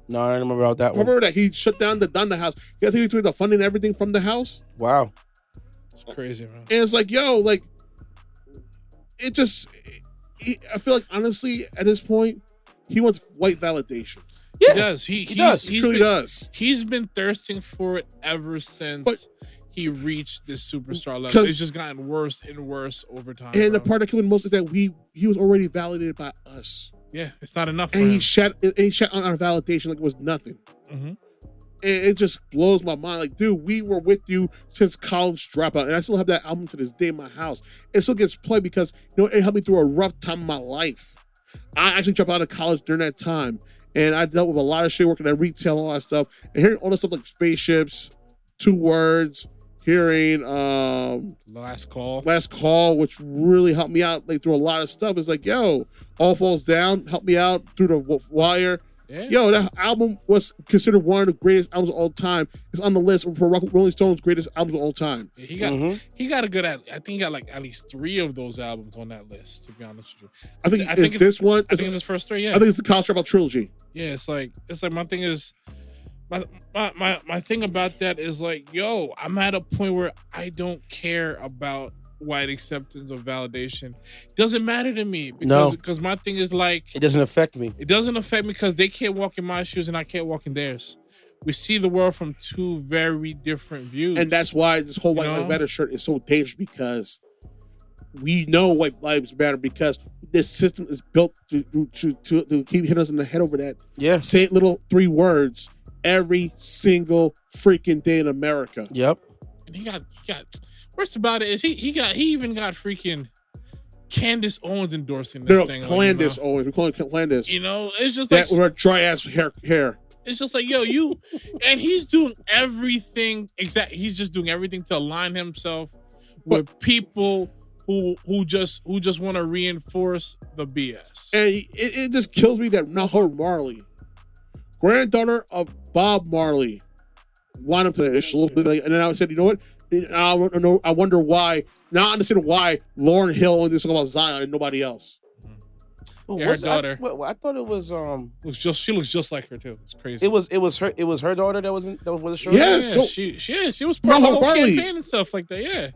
No, I don't remember about that one. Remember that he shut down the house. I think he took the funding and everything from the house. Wow. It's crazy, man. And it's like, yo, like, it just, I feel like, honestly, at this point, he wants white validation. Yeah, he does. He truly does. He's been thirsting for it ever since But, he reached this superstar level. It's just gotten worse and worse over time. And the part that killed me most is that he was already validated by us. Yeah, it's not enough for And him. he shat on our validation like it was nothing. Mm-hmm. And it just blows my mind. Like, dude, we were with you since college dropout, and I still have that album to this day in my house. It still gets played because, you know, it helped me through a rough time in my life. I actually dropped out of college during that time, and I dealt with a lot of shit working at retail and all that stuff. And hearing all the stuff like Spaceships, 2 Words, hearing Last Call, which really helped me out like through a lot of stuff. It's like, yo, All Falls Down helped me out through the wire. Yeah. Yo, that album was considered one of the greatest albums of all time. It's on the list for Rolling Stone's greatest albums of all time. Yeah, he got a good. I think he got like at least 3 of those albums on that list. To be honest with you, I think it's this one. I think it's his first 3. Yeah, I think it's the College Dropout trilogy. Yeah, it's like my thing is. My thing about that is like, yo, I'm at a point where I don't care about white acceptance or validation. It doesn't matter to me because my thing is like, it doesn't affect me. It doesn't affect me because they can't walk in my shoes and I can't walk in theirs. We see the world from 2 very different views, and that's why this whole White Lives Matter shirt is so dangerous, because we know white lives matter because this system is built to keep hitting us in the head over that. Yeah, say little 3 words every single freaking day in America. Yep. And he got worst about it is he even got freaking Candace Owens endorsing this thing. Candace Owens. We call it Candace. You know, it's just that like with her dry ass hair. It's just like, yo, and he's doing everything he's just doing everything to align himself with people who just want to reinforce the BS. And it just kills me that Nahor Marley, granddaughter of Bob Marley, wound up to this a little bit like, and then I said, you know what? I wonder why. Now I understand why Lauryn Hill only talk about Zion and nobody else. Oh, her daughter. I thought it was she looks just like her too. It's crazy. It was her daughter that was the show. Yes, she was part of the whole campaign and stuff like that. Yeah.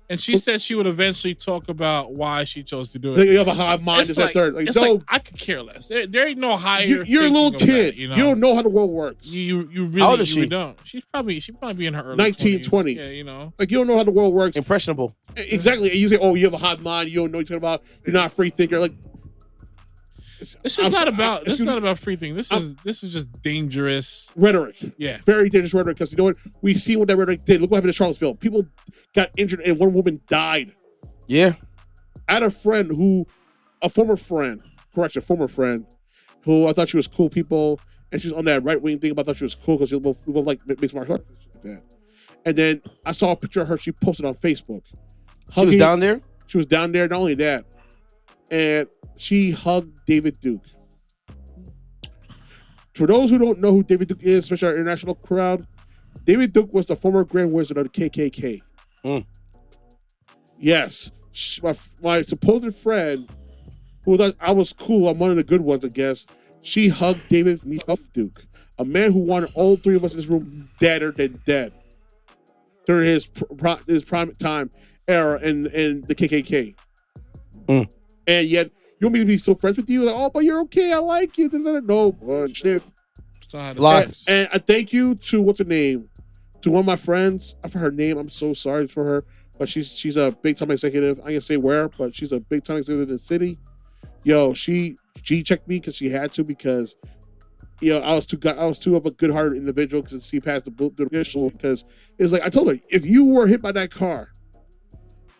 And she said she would eventually talk about why she chose to do it. You have a high mind. It's like, third. Like, it's like, I could care less. There ain't no higher. You're a little kid. That, you don't know how the world works. You really, how old is she? Don't. She's probably in her early 19, 20s. 20. Yeah, you know. Like, you don't know how the world works. Impressionable. Exactly. And you say, oh, you have a hot mind. You don't know what you're talking about. You're not a free thinker. Like, this is not about free thinking. This is just dangerous rhetoric. Yeah, very dangerous rhetoric. Because you know what? We see what that rhetoric did. Look what happened in Charlottesville. People got injured and one woman died. Yeah. I had a former friend, who I thought she was cool people, and she's on that right wing thing. But I thought she was cool because we both like mixed martial arts like that. And then I saw a picture of her. She posted on Facebook. She was down there. She was down there. Not only that, and she hugged David Duke. For those who don't know who David Duke is, especially our international crowd, David Duke was the former Grand Wizard of the KKK. Yes. My supposed friend, who thought I was cool, I'm one of the good ones, I guess, she hugged David Duke, a man who wanted all 3 of us in this room deader than dead during his prime time era in the KKK. And yet, you want me to be so friends with you? Like, oh, but you're okay. I like you. No, bullshit. And I thank you to, what's her name? To one of my friends. I forgot her name. I'm so sorry for her. But she's a big time executive. I can't say where, but she's a big time executive in the city. Yo, she checked me because she had to, because I was too of a good hearted individual because she passed the issue. Because it's like I told her, if you were hit by that car,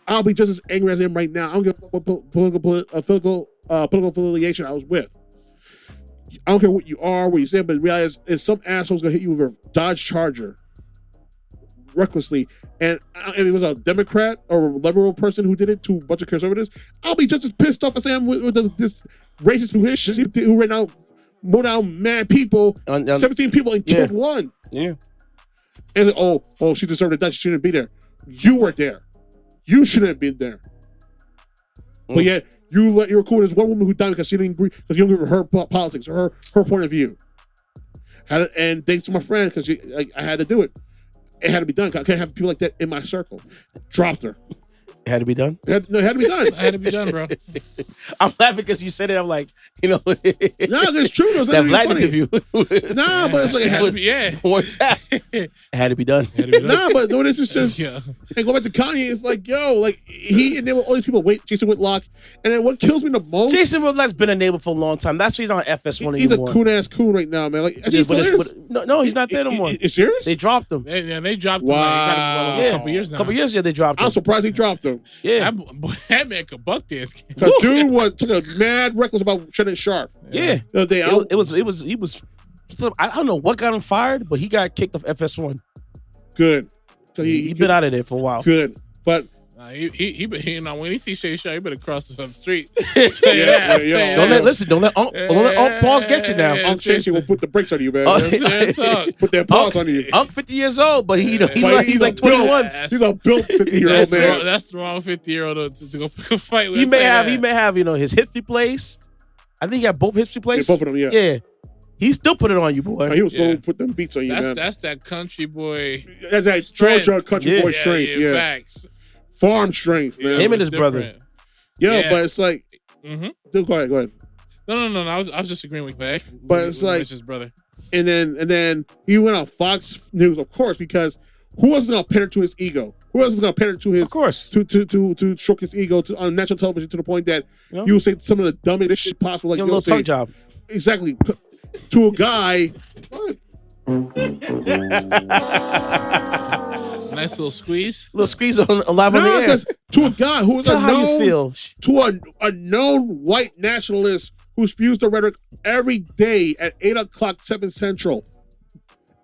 I'll be just as angry as I am right now. I don't give a political affiliation I was with. I don't care what you are, what you say, but realize if some asshole's gonna hit you with a Dodge Charger recklessly, and if it was a Democrat or a liberal person who did it to a bunch of conservatives, I'll be just as pissed off as I am with this racist who right now mowed down mad people, 17 people, and killed one. Yeah. And she deserved to die. She shouldn't be there. You were there. You shouldn't have been there. But yet, you're cool with this one woman who died because she didn't agree, because you don't give her politics or her point of view. And thanks to my friend, because I had to do it. It had to be done. I can't have people like that in my circle. Dropped her. It had to be done? It had to be done. It had to be done, bro. I'm laughing because you said it. I'm like, No, it's true. It was that Vlad funny. interview. No, but it's like, What's that? It had to be done. Nah, but no, this is just. And go back to Kanye, it's like, he enabled all these people. Wait, Jason Whitlock. And then what kills me the most. Jason Whitlock's been a neighbor for a long time. That's why he's on FS1 He's anymore. a coon-ass coon right now, man. Like, he still is. No, he's not there no more. You serious? They dropped him. They dropped him. Wow. A couple years now. A couple years ago, they dropped him. I'm surprised he dropped him. Yeah. That man could buck this. The dude took a mad reckless about Shannon Sharp. Yeah. The other day, He was. I don't know what got him fired, but he got kicked off FS1. Good. So he been out of there for a while. Good. But he when he sees Shay Shaw, he better cross the street. Don't let Unc Paws get you now. Unc Shay will put the brakes on you, man. Put their paws on you. Unc 50 years old, but he's like 21. He's a built 50-year-old man. That's the wrong 50-year-old to go fight with. He may have his hips replaced. I think he got both hips replaced. Yeah, both of them, yeah. Yeah. He still put it on you, boy. He was so put them beats on you, man. That's that country boy. That's that Georgia country boy strength. Yeah, facts. Farm strength, man. Him and his brother. Yeah, but it's like, Dude, go ahead. No. I was just agreeing with Beck. But it's like his brother. And then he went on Fox News, of course, because who else is going to pander to his ego? Who else is going to pander to his? Of course. To stroke his ego on national television to the point that you will say some of the dumbest shit possible. Like a little tongue job. Exactly. To a guy. Nice little squeeze. Little squeeze on live on the air. To a guy who is how you feel. To a known white nationalist who spews the rhetoric every day at 8 o'clock, 7 Central.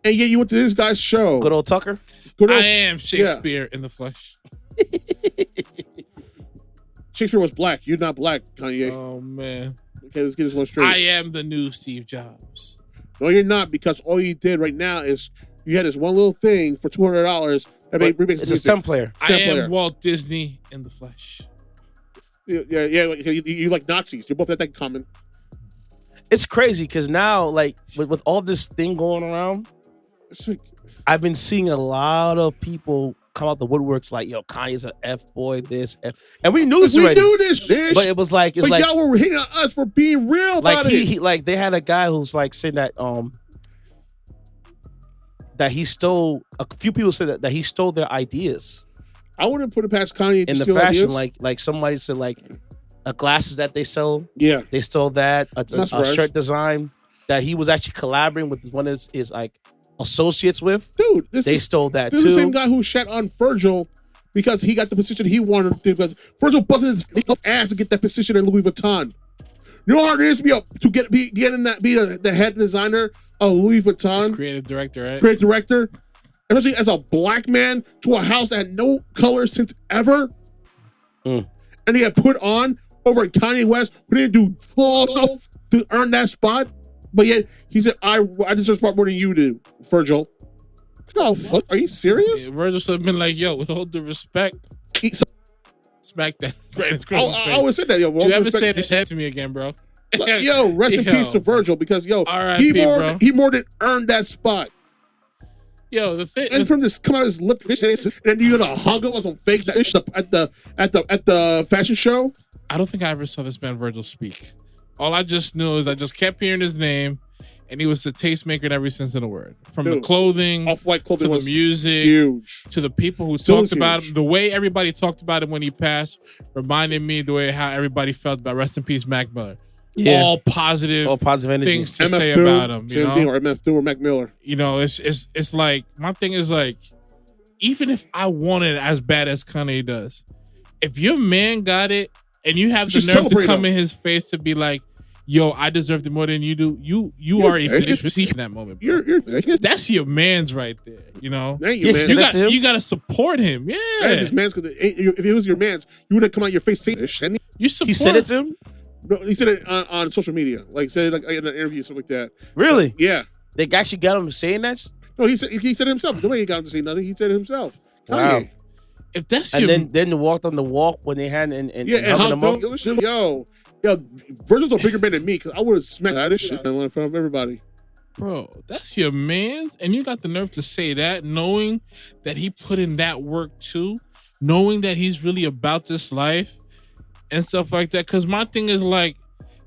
And yet you went to this guy's show. Good old Tucker. I am Shakespeare in the flesh. Shakespeare was black. You're not black, Kanye. Oh, man. Okay, let's get this one straight. I am the new Steve Jobs. No, you're not, because all you did right now is you had this one little thing for $200 that made remix. It's a stem player. I am Walt Disney in the flesh. Yeah. You like Nazis. You're both at that common. It's crazy because now, like, with all this thing going around, I've been seeing a lot of people come out the woodworks like, yo, Kanye's an F-boy, this, F. And we knew this already. We knew this. But it was like... y'all were hating on us for being real about it. He like, they had a guy who's like saying that that he stole... A few people said that he stole their ideas. I wouldn't put it past Kanye to in the steal fashion, ideas. like somebody said, like glasses that they sell. Yeah, they stole that. A shirt design that he was actually collaborating with one of his like associates with. Dude, they stole that too. This is the same guy who shat on Virgil because he got the position he wanted because Virgil busted his ass to get that position in Louis Vuitton. You know how hard it is to be the head designer of Louis Vuitton, creative director, right? Creative director. Especially as a black man to a house that had no colors since ever. And he had put on over at Kanye West, who didn't do stuff to earn that spot. But yet, he said, I deserve a spot more than you do, Virgil. Oh, fuck. Are you serious? Yeah, Virgil should have been like, yo, with all due respect, smack that greatest Christmas I always said that, yo. Do you ever say this shit to me again, bro? Yo, rest in peace to Virgil, because, yo, he more than earned that spot. Yo, the thing, and from this come out of his lip, and you gonna hug him on some fake at the fashion show. I don't think I ever saw this man Virgil speak. All I just knew is I just kept hearing his name, and he was the tastemaker in every sense of the word. From the clothing, off-white clothing, to the music, huge, to the people who talked about him. The way everybody talked about him when he passed reminded me the way how everybody felt about rest in peace Mac Miller. Yeah. All positive energy. Things to say about him. You know? Or MF2 or Mac Miller. You know, it's like, my thing is like, even if I want it as bad as Kanye does, if your man got it and you have the nerve to come in his face to be like, yo, I deserve it more than you do, you are a bitch receiver in that moment. That's your man's right there, you know? You got to support him. Yeah. That's his man's, because if it was your man's, you would have come out your face saying this shit. You support He said it to him? No, he said it on social media, like said it like in an interview, something like that. Really? Yeah. They actually got him saying that? No, he said it himself. The way he got him to say nothing, he said it himself. Wow. if that's And your then they walked on the walk when they had and and hugging them up. yo, Virgil's a bigger man than me because I would have smacked that shit in front of everybody. bro, that's your man's, and you got the nerve to say that, knowing that he put in that work too, knowing that he's really about this life and stuff like that. Because my thing is like,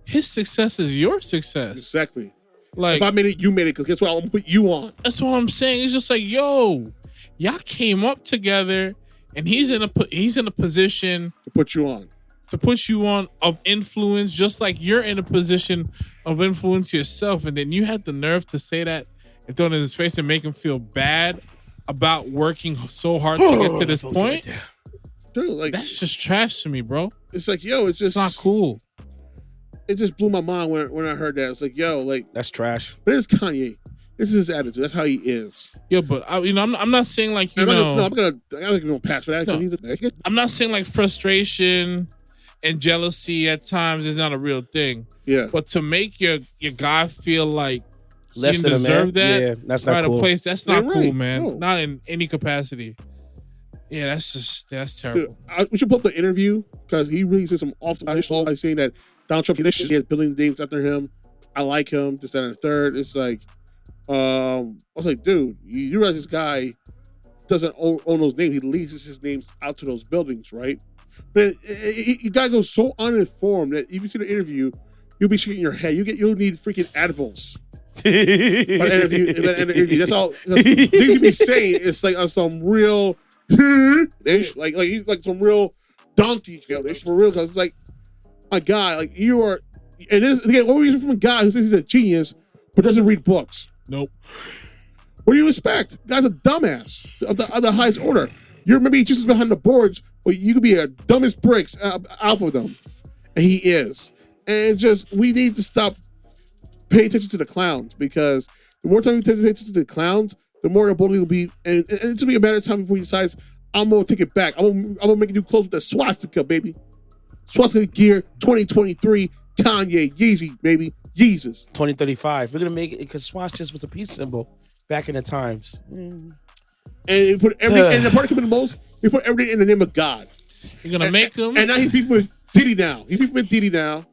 his success is your success. Exactly. Like, if I made it, you made it. Because guess what? I'm gonna put you on. that's what I'm saying. It's just like, yo, y'all came up together, and he's in a position To put you on. to put you on of influence, just like you're in a position of influence yourself. And then you had the nerve to say that and throw it in his face and make him feel bad about working so hard to get to this point. Dude, like, That's just trash to me, bro. it's like, yo, it's just It's not cool. It just blew my mind when I heard that. It's like, yo, like, That's trash. but it's Kanye. This is his attitude. That's how he is. Yeah, but I'm not saying like, I'm gonna give him a pass for that. 'Cause No. he's a, I'm not saying like frustration and jealousy at times is not a real thing. yeah. But to make your guy feel like Less he than didn't a man. deserve that, Yeah, that's not right cool. a place, that's not Yeah, cool, right. man. No. Not in any capacity. Yeah, that's Dude, terrible. we should pull up the interview because he really said some off the stuff by saying that Donald Trump he has billion names after him. I like him, this, that, and the third. It's like, I was like, dude, you realize this guy doesn't own those names. He leases his names out to those buildings, right? But you gotta go so uninformed that if you see the interview, you'll be shaking your head. You'll need freaking Advils. By the interview. That's all. Things you be saying. It's like on some real, like he's like some real donkey for real. Because it's like, my guy, like you are, and this again, what reason from a guy who says he's a genius but doesn't read books? Nope. What do you expect? Guy's a dumbass of the highest order. You're maybe just behind the boards, but you could be a dumbest bricks out of them, and he is. And it's just we need to stop paying attention to the clowns because the more time we pay attention to the clowns, the more ability will be, and it's gonna be a matter of time before he decides I'm gonna take it back. I'm gonna make a new clothes with the swastika, baby. Swastika gear 2023, Kanye, Yeezy, baby, Jesus. 2035. We're gonna make it because swastika was a peace symbol back in the times. And he put everything, and the part that the most, he put everything in the name of God. You're gonna make him, And now he's beefing with Diddy now. He's beefing with Diddy now.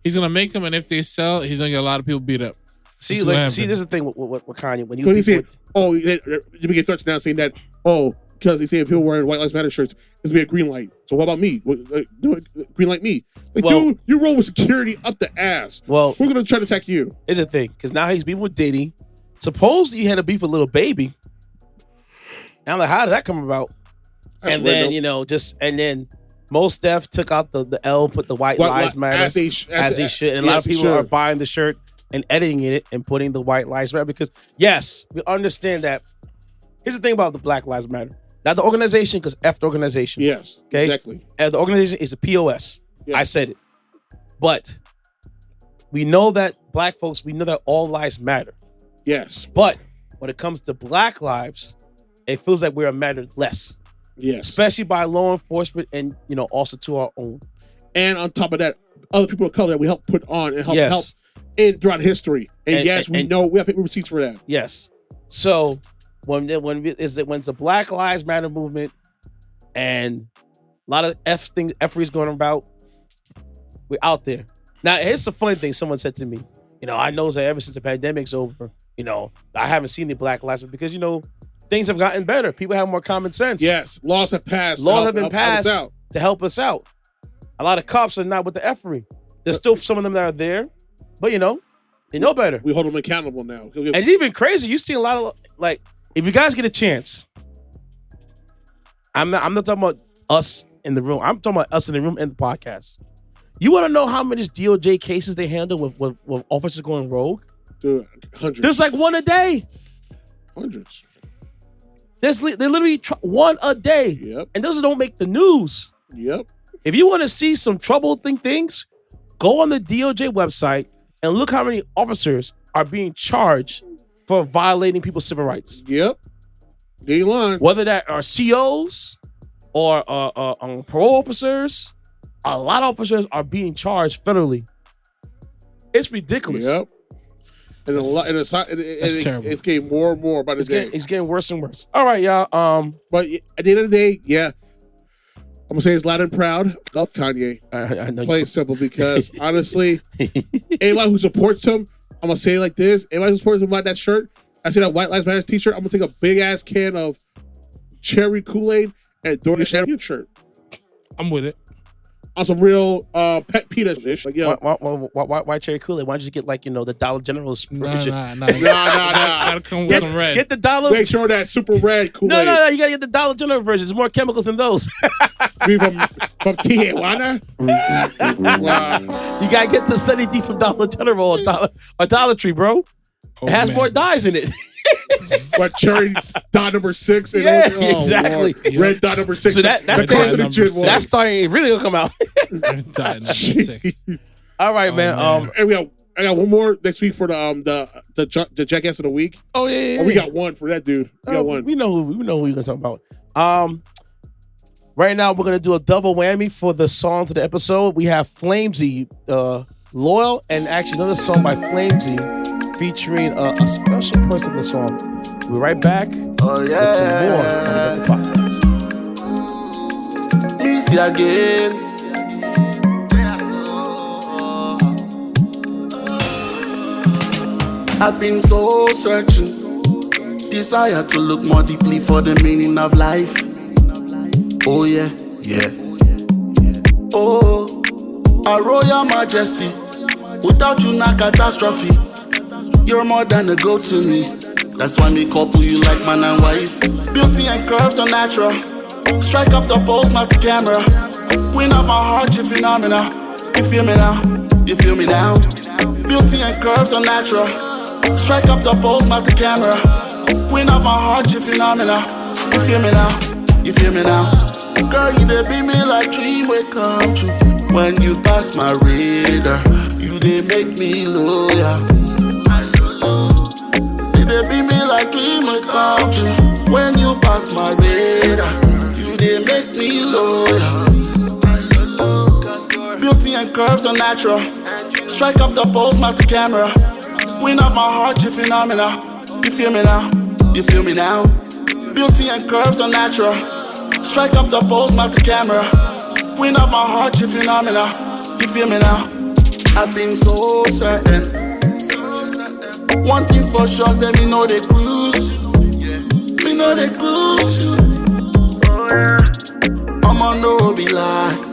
he's gonna make him, and if they sell, he's gonna get a lot of people beat up. See, That's what like, see, happened. this is the thing with Kanye. When you So he's saying, with- oh, you get threats now saying that, oh, because they say people wearing White Lives Matter shirts, it's be a green light. So what about me? Green light me. Like, Well- dude, you roll with security up the ass. well, We're gonna try to attack you. here's the thing, because now he's beefing with Diddy. Supposedly he had a beef with Little Baby. And I'm like, how did that come about? That's and weird, then though. and then Mos Def took out the L, put the White Lives Matter as he should, and a lot of people are buying the shirt and editing it and putting the White Lives Matter because yes, we understand that. Here's the thing about the Black Lives Matter, not the organization, because F the organization. Yes, Okay? exactly. And the organization is a POS. Yeah. I said it, but we know that Black folks, we know that all lives matter. Yes, But when it comes to Black lives, it feels like we're mattered less, yes. especially by law enforcement and also to our own. And on top of that, other people of color that we help put on and help Yes. in throughout history. And, And- yes, we and- know we have paper receipts for that. Yes. So when it's the Black Lives Matter movement and a lot of effery's going about, we're out there. Now here's the funny thing someone said to me. I know that ever since the pandemic's over, I haven't seen the Black Lives Matter because things have gotten better. People have more common sense. Yes, laws have passed. Laws have been help us passed out. to help us out. A lot of cops are not with the effery. There's still some of them that are there, but they know better. We hold them accountable now. And it's even crazy. You see a lot of if you guys get a chance, I'm not talking about us in the room. I'm talking about us in the room and the podcast. You want to know how many DOJ cases they handle with officers going rogue? Dude, hundreds. There's like one a day. Hundreds. They're literally one a day. Yep. And those don't make the news. Yep. If you want to see some troubling things, go on the DOJ website and look how many officers are being charged for violating people's civil rights. Yep. They ain't lying. Whether that are COs or parole officers, a lot of officers are being charged federally. It's ridiculous. Yep. And it's getting more and more by the day. It's getting worse and worse. All right, y'all. But at the end of the day, yeah, I'm gonna say it's loud and proud. Love Kanye. I know. Plain simple, because honestly, anybody who supports him, I'm gonna say it like this: anybody who supports him by that shirt, I see that White Lives Matter T-shirt. I'm gonna take a big ass can of cherry Kool-Aid and throw it in your shirt. I'm with it. On some real pet peanut-ish. Like, yo. Why cherry Kool-Aid? Why don't you get like, the Dollar General's version? Nah. Nah. Gotta come with some red. Get the Dollar. Make sure that super red Kool-Aid. No. You gotta get the Dollar General version. There's more chemicals in those. Be from Tijuana. Wow. You gotta get the Sunny D from Dollar General or Dollar Tree, bro. It has more dyes in it. But cherry dot number 6. And exactly. Lord. Red dot number 6. So that's starting really gonna come out. Red dot number 6. All right, man. And I got one more next week for the Jackass of the Week. Oh yeah. Oh, we got one for that dude. We got one. We know who we're gonna talk about. Right now we're gonna do a double whammy for the songs of the episode. We have Flamesy, Loyal, and actually another song by Flamesy featuring a special person in the song. We'll be right back. Oh yeah. With some more on the podcast. Easy again. I've been so searching, desire to look more deeply for the meaning of life. Oh yeah. Oh, a royal majesty, without you not catastrophe. You're more than a go to me. That's why me couple you like man and wife. Beauty and curves are natural. Strike up the pose, not the camera. Win up my heart, you phenomenal. You feel me now? You feel me now? Beauty and curves are natural. Strike up the pose, not the camera. Win up my heart, you phenomenal. You feel me now? You feel me now? Girl, you dey be me like dream will come true. When you pass my radar, you dey make me loyal. You dey be me like dream will come true. When you pass my radar, you dey make me loyal. Beauty and curves are natural. Strike up the pose, not the camera. Win up my heart, you phenomenal. You feel me now? You feel me now? Beauty and curves are natural. Strike up the pose, not the camera. Win up my heart, you phenomenal. You feel me now? I've been so certain. One thing for sure, say me know they cruise. Me know they cruise. I'ma know be lie.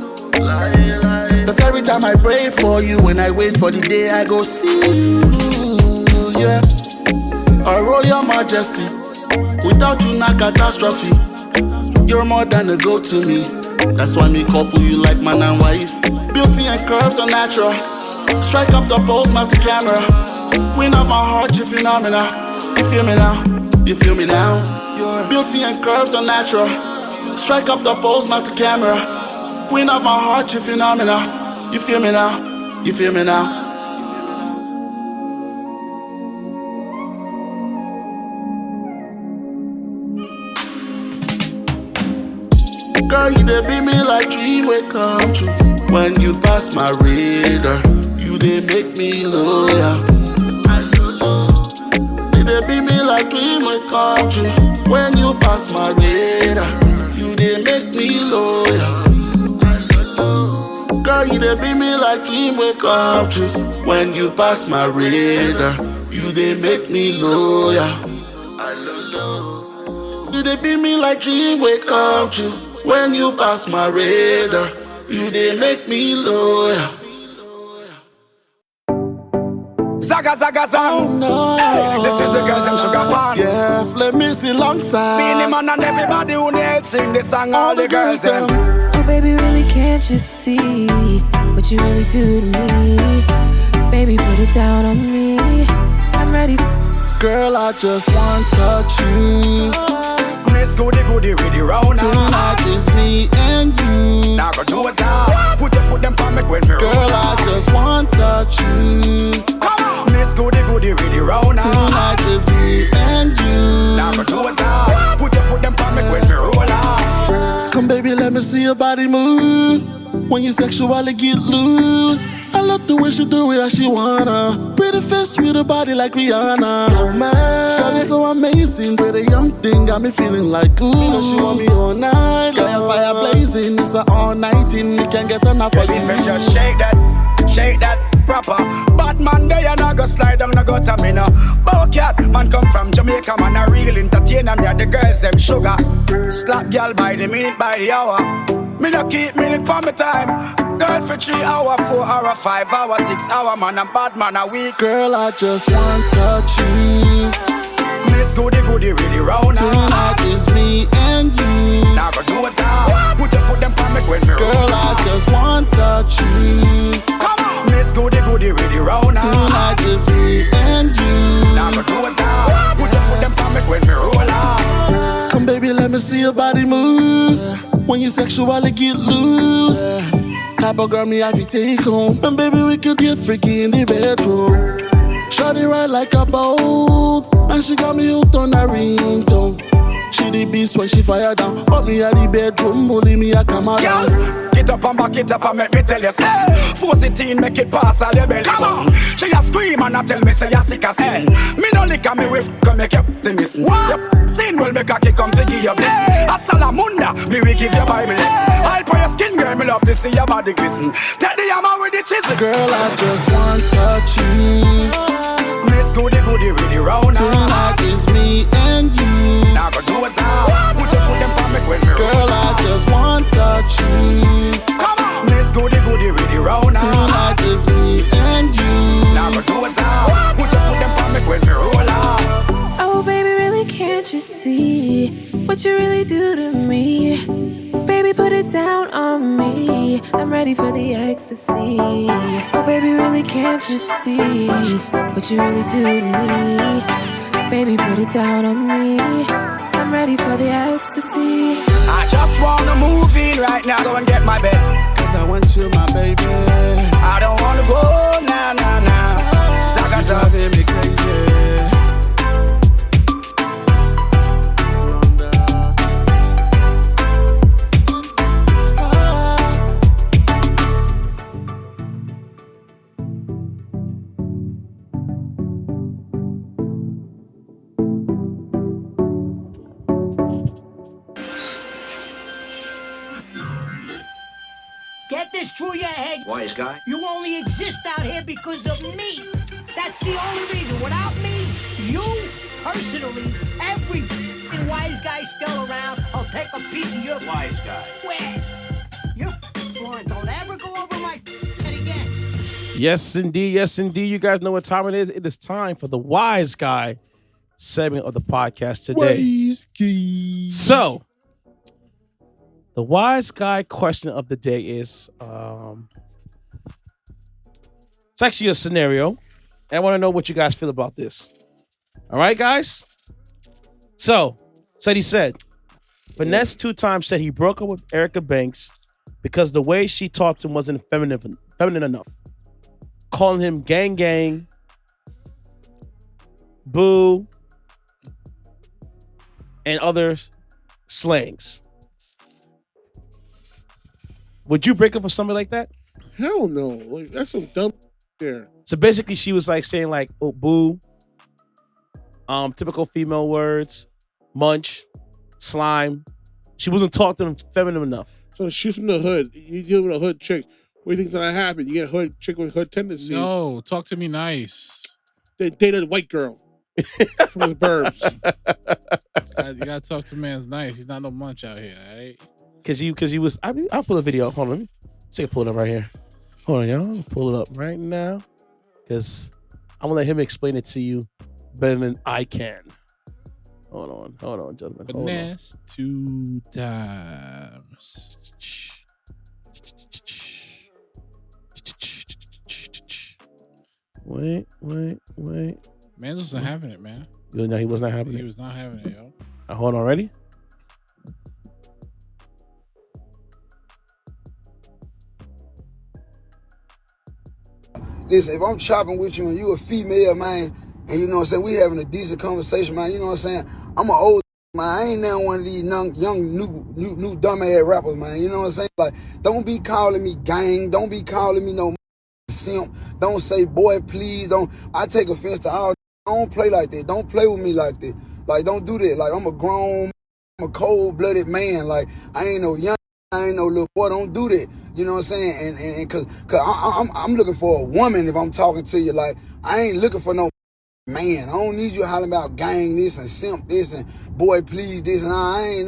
Cause every time I pray for you, when I wait for the day I go see you, yeah. A royal majesty, without you not catastrophe. You're more than a go to me. That's why me couple you like man and wife. Beauty and curves are natural. Strike up the pose, not the camera. Win up my heart, you phenomenal. You feel me now? You feel me now? Beauty and curves are natural. Strike up the pose, not the camera. Win up my heart, you phenomenal. You feel me now? You feel me now? Girl, you dey be me like dream will come true. When you pass my radar, you dey make me loyal. You dey be me like dream will come true. When you pass my radar, you dey make me loyal. Girl, you dey be me like dream will come true. When you pass my radar, you dey make me loyal. You dey be me like dream will come true. When you pass my radar, you dey make me loyal. Zaga zaga zang. Oh no. Hey, this is the girls in Sugar Pan. Yeah, let me see alongside. Beenie Man and everybody who needs sing this song. All the girls them. Oh baby, really can't you see what you really do to me? Baby, put it down on me. I'm ready. Girl, I just want to touch you. Miss Goody Goody really round. Tonight is me and you. Now go do it now. Put your foot them on me when me roll. Girl, I just want to touch you. Come on. Miss Goody Goody really round. Tonight is me and you. Now go do it now. Put your foot them on me when me roll. Come baby, let me see your body move. When you sexually get loose, I love the way she do it how she wanna. Pretty face with a body like Rihanna. Oh man, shawty so amazing, with a young thing got me feeling like ooh. You know she want me all night, like a fire blazing. It's a all night thing, you can't get enough of If you just shake that proper. Bad man there, you not go slide down, no go to me no. Bowcat, man come from Jamaica, man a real entertainer. Me and the girls them sugar. Slap girl by the minute, by the hour. Me no keep minute for me time. Girl for 3 hour, 4 hour, 5 hour, 6 hour, man a bad man a week. Girl, I just want to touch you. Miss Goody really round. Tonight is me and you. Now go do it now. Put your foot them for me when me roll. Girl, I just want to touch you. Come on, Miss Goody really round. Tonight is me and you. Now go do it now. Put your foot them for me when me roll out. Come baby, let me see your body move. When you sexually get loose, type of girl me have to take home. And baby, we could get freaky in the bedroom. Shawty ride like a boat, and she got me hooked on a ringtone. She the beast when she fire down. Put me at the bedroom, bully me a come around. Get up and back it up and make me tell you so. Force it in, make it pass all your belly. Come on. She a scream and a tell me say you sick as sin. Me no lick and me whiff come make you miss. What? Sin will make a kick come figure your bliss. A salamunda, me will give you Bible list. I'll put your skin girl, me love to see your body glisten. Tell the hammer with the chisel. Girl, I just want to touch you. Miss Goody really round. Tonight is me and you. Now go do it now. Put your foot them for me when me roll. Girl, I just want to touch you. Come on, Miss Goody really round. Tonight is me and you. Now go do it now. Put your foot them for me when me roll out. Oh, baby, really can't you see what you really do to me? Baby, put it down on me. I'm ready for the ecstasy. Oh, baby, really can't you see what you really do to me? Baby, put it down on me. I'm ready for the ecstasy. I just wanna move in right now. Go and get my bed. Cause I want you, my baby. I don't wanna go, nah. Sagas up. Driving me crazy. Get this through your head. Wise guy. You only exist out here because of me. That's the only reason. Without me, you, personally, every wise guy still around, I'll take a piece of your Wise guy. Where's? Your line. Don't ever go over my head again. Yes, indeed. Yes, indeed. You guys know what time it is. It is time for the Wise Guy segment of the podcast today. Wise guy. So, the Wise Guy question of the day is, it's actually a scenario. And I want to know what you guys feel about this. All right, guys? So, he said, Finesse 2 times said he broke up with Erica Banks because the way she talked to him wasn't feminine enough. Calling him gang, boo, and other slangs. Would you break up with somebody like that? Hell no. Like, that's some dumb there. So basically she was like saying like, oh, boo, typical female words, munch, slime. She wasn't talking to them feminine enough. So she's from the hood. You deal with a hood chick. What do you think's gonna happen? You get a hood chick with hood tendencies. No, talk to me nice. They dated a white girl from the burbs. You gotta talk to man's nice. He's not no munch out here, all right? Cause he was. I'll pull a video. Hold on, let me see. I pull it up right here. Hold on, y'all. I'll pull it up right now. Cause I'm gonna let him explain it to you better than I can. Hold on, gentlemen. Finesse 2 times. Wait. Man wasn't having it, man. No, he was not having it. He was not having it, yo. Hold on, ready? Listen, if I'm chopping with you and you a female, man, and you know what I'm saying, we having a decent conversation, man, you know what I'm saying, I'm an old Man, I ain't now one of these young new dumbass rappers, man. You know what I'm saying? Like, don't be calling me gang. Don't be calling me no simp. Don't say boy, please. Don't. I take offense to all. I don't play like that. Don't play with me like that. Like, don't do that. Like, I'm a cold-blooded man. Like, I ain't no young. I ain't no little boy. Don't do that. You know what I'm saying? And cause I'm looking for a woman if I'm talking to you. Like, I ain't looking for no man. I don't need you hollering about gang this and simp this and boy please this and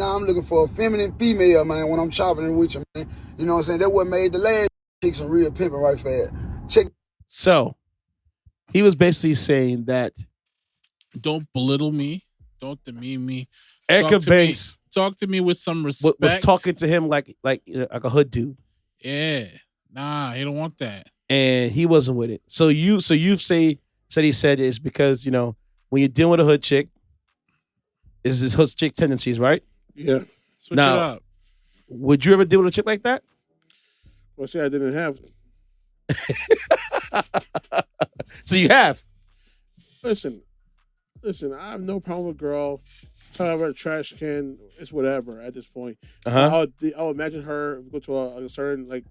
I'm looking for a feminine female, man, when I'm chopping it with you, man. You know what I'm saying? That what made the last chick some real pimping right fast. Check. So he was basically saying that don't belittle me, don't demean me. Erica Banks talk to me with some respect. Was talking to him like a hood dude. Yeah. Nah, he don't want that. And he wasn't with it. So you said he said it's because, you know, when you're dealing with a hood chick, is this hood chick tendencies, right? Yeah. Switch it up. Would you ever deal with a chick like that? Well, see, I didn't have. So you have. Listen, I have no problem with a girl. However, a trash can, it's whatever at this point. I would imagine her go to a certain, like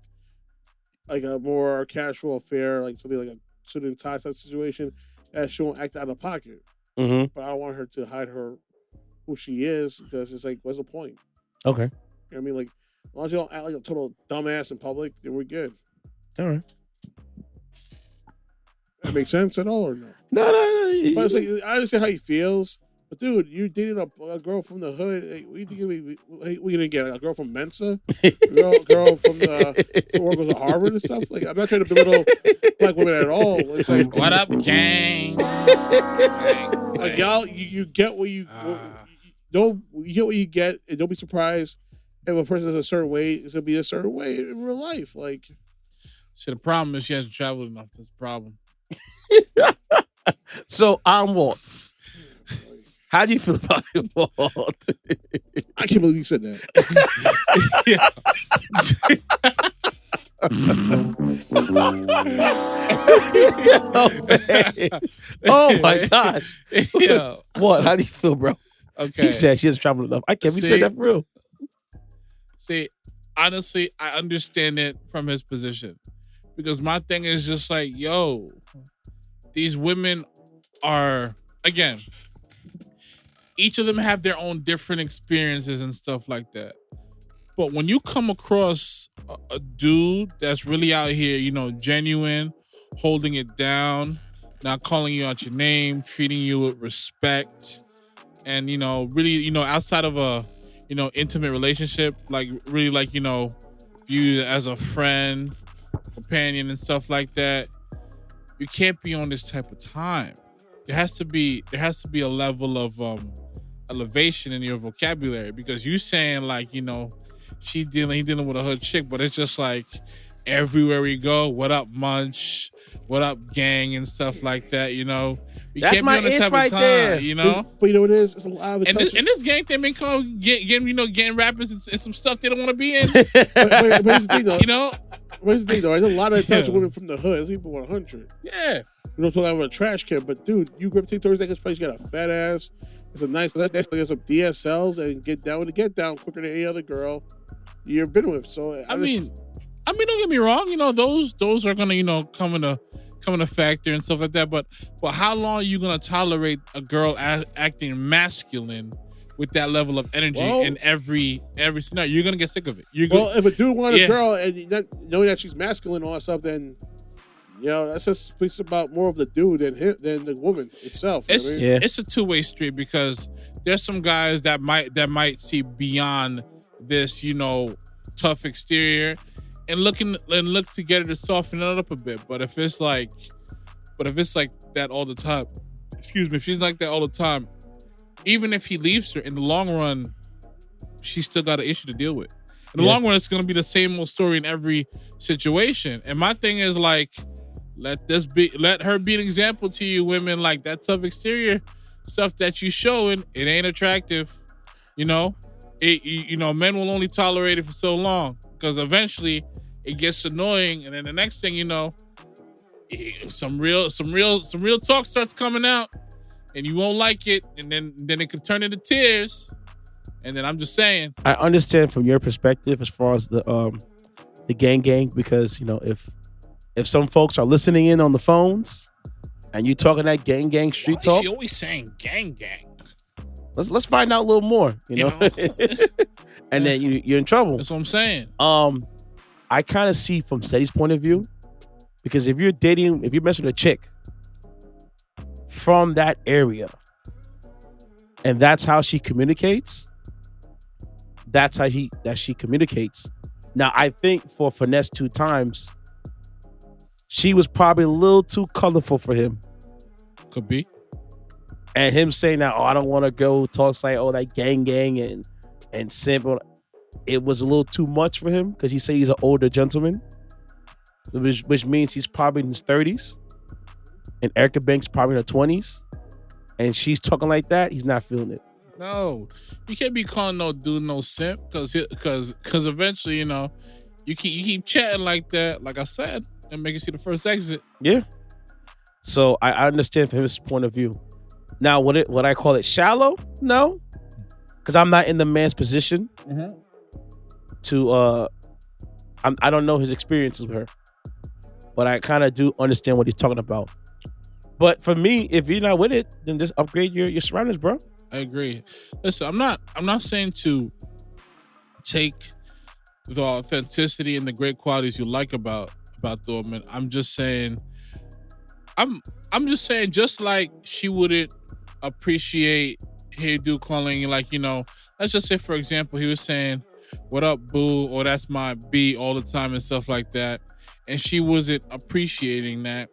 a more casual affair, like something like a suit and tie type situation, that she won't act out of pocket. Mm-hmm. But I don't want her to hide who she is, because it's like, what's the point? Okay. You know what I mean? Like, as long as you don't act like a total dumbass in public, then we're good. All right. That makes sense at all or no? No. But it's like, I understand how he feels. But dude, you're dating a girl from the hood. Hey, what do you think we gonna get? A girl from Mensa? girl from who goes to Harvard and stuff? Like, I'm not trying to belittle black women at all. It's like, what up, gang? Like, y'all, you get what you don't. You get what you get, and don't be surprised if a person is a certain way. It's gonna be a certain way in real life. Like, so the problem is she hasn't traveled enough. That's the problem. So I'm Walt. How do you feel about it, Walt? I can't believe you said that. Oh my gosh. Yeah. What? How do you feel, bro? Okay. He said she hasn't traveled enough. I can't be saying that for real. See, honestly, I understand it from his position. Because my thing is just like, yo, these women are, again, each of them have their own different experiences and stuff like that. But when you come across a dude that's really out here, you know, genuine, holding it down, not calling you out your name, treating you with respect, and, you know, really, you know, outside of a, you know, intimate relationship, like really like, you know, viewed as a friend, companion and stuff like that, you can't be on this type of time. There has to be a level of elevation in your vocabulary, because you saying like, you know, he dealing with a hood chick, but it's just like everywhere we go, what up, munch, what up, gang, and stuff like that, you know. You That's can't my be on the type right of time, there. you know. But you know what it is? It's a lot of and this gang thing been getting rappers and some stuff they don't want to be in. but here's the thing, though. You know, here's the thing, though. There's a lot of attention women from the hood. There's people 100. Yeah. You don't talk about a trash can, but dude, you gravitate towards that place. You got a fat ass. It's a nice. There's some DSLs and get down quicker than any other girl you've been with. So I mean, don't get me wrong. You know, those are gonna, you know, come in a factor and stuff like that. But how long are you gonna tolerate a girl acting masculine with that level of energy in every scenario? You're gonna get sick of it. If a dude wants a girl and knowing that she's masculine and all that stuff, then, you know, that's just speaks about more of the dude than the woman itself. It's a two-way street, because there's some guys that might see beyond this, you know, tough exterior and look to get her to soften it up a bit. But if it's like that all the time, if she's like that all the time, even if he leaves her, in the long run, she's still got an issue to deal with. In the long run, it's gonna be the same old story in every situation. And my thing is like, let her be an example to you women. Like, that tough exterior stuff that you showing, it ain't attractive. You know, you know, men will only tolerate it for so long, because eventually it gets annoying, and then the next thing you know, some real talk starts coming out, and you won't like it, and then it could turn into tears, And then I'm just saying, I understand from your perspective as far as the gang, because if some folks are listening in on the phones and you talking that gang street talk, she always saying gang. let's find out a little more, you know? And then you're in trouble. That's what I'm saying. I kind of see from Steady's point of view, because if you're messing with a chick from that area and that's how she communicates, that's how she communicates. Now, I think for Finesse 2 Times, she was probably a little too colorful for him. Could be. And him saying that, I don't want to go talk like, that gang and simple. It was a little too much for him because he said he's an older gentleman, which means he's probably in his 30s. And Erica Banks probably in her 20s. And she's talking like that, he's not feeling it. No, you can't be calling no dude no simp because eventually, you keep chatting like that, like I said, and make you see the first exit. Yeah. So I understand from his point of view. Now, would I call it shallow? No, because I'm not in the man's position to. I don't know his experiences with her, but I kind of do understand what he's talking about. But for me, if you're not with it, then just upgrade your surroundings, bro. I agree. Listen, I'm not saying to take the authenticity and the great qualities you like about the woman. I'm just saying, just like she wouldn't appreciate hey dude calling you like, let's just say for example, he was saying, "What up, boo?" or "That's my B" all the time and stuff like that. And she wasn't appreciating that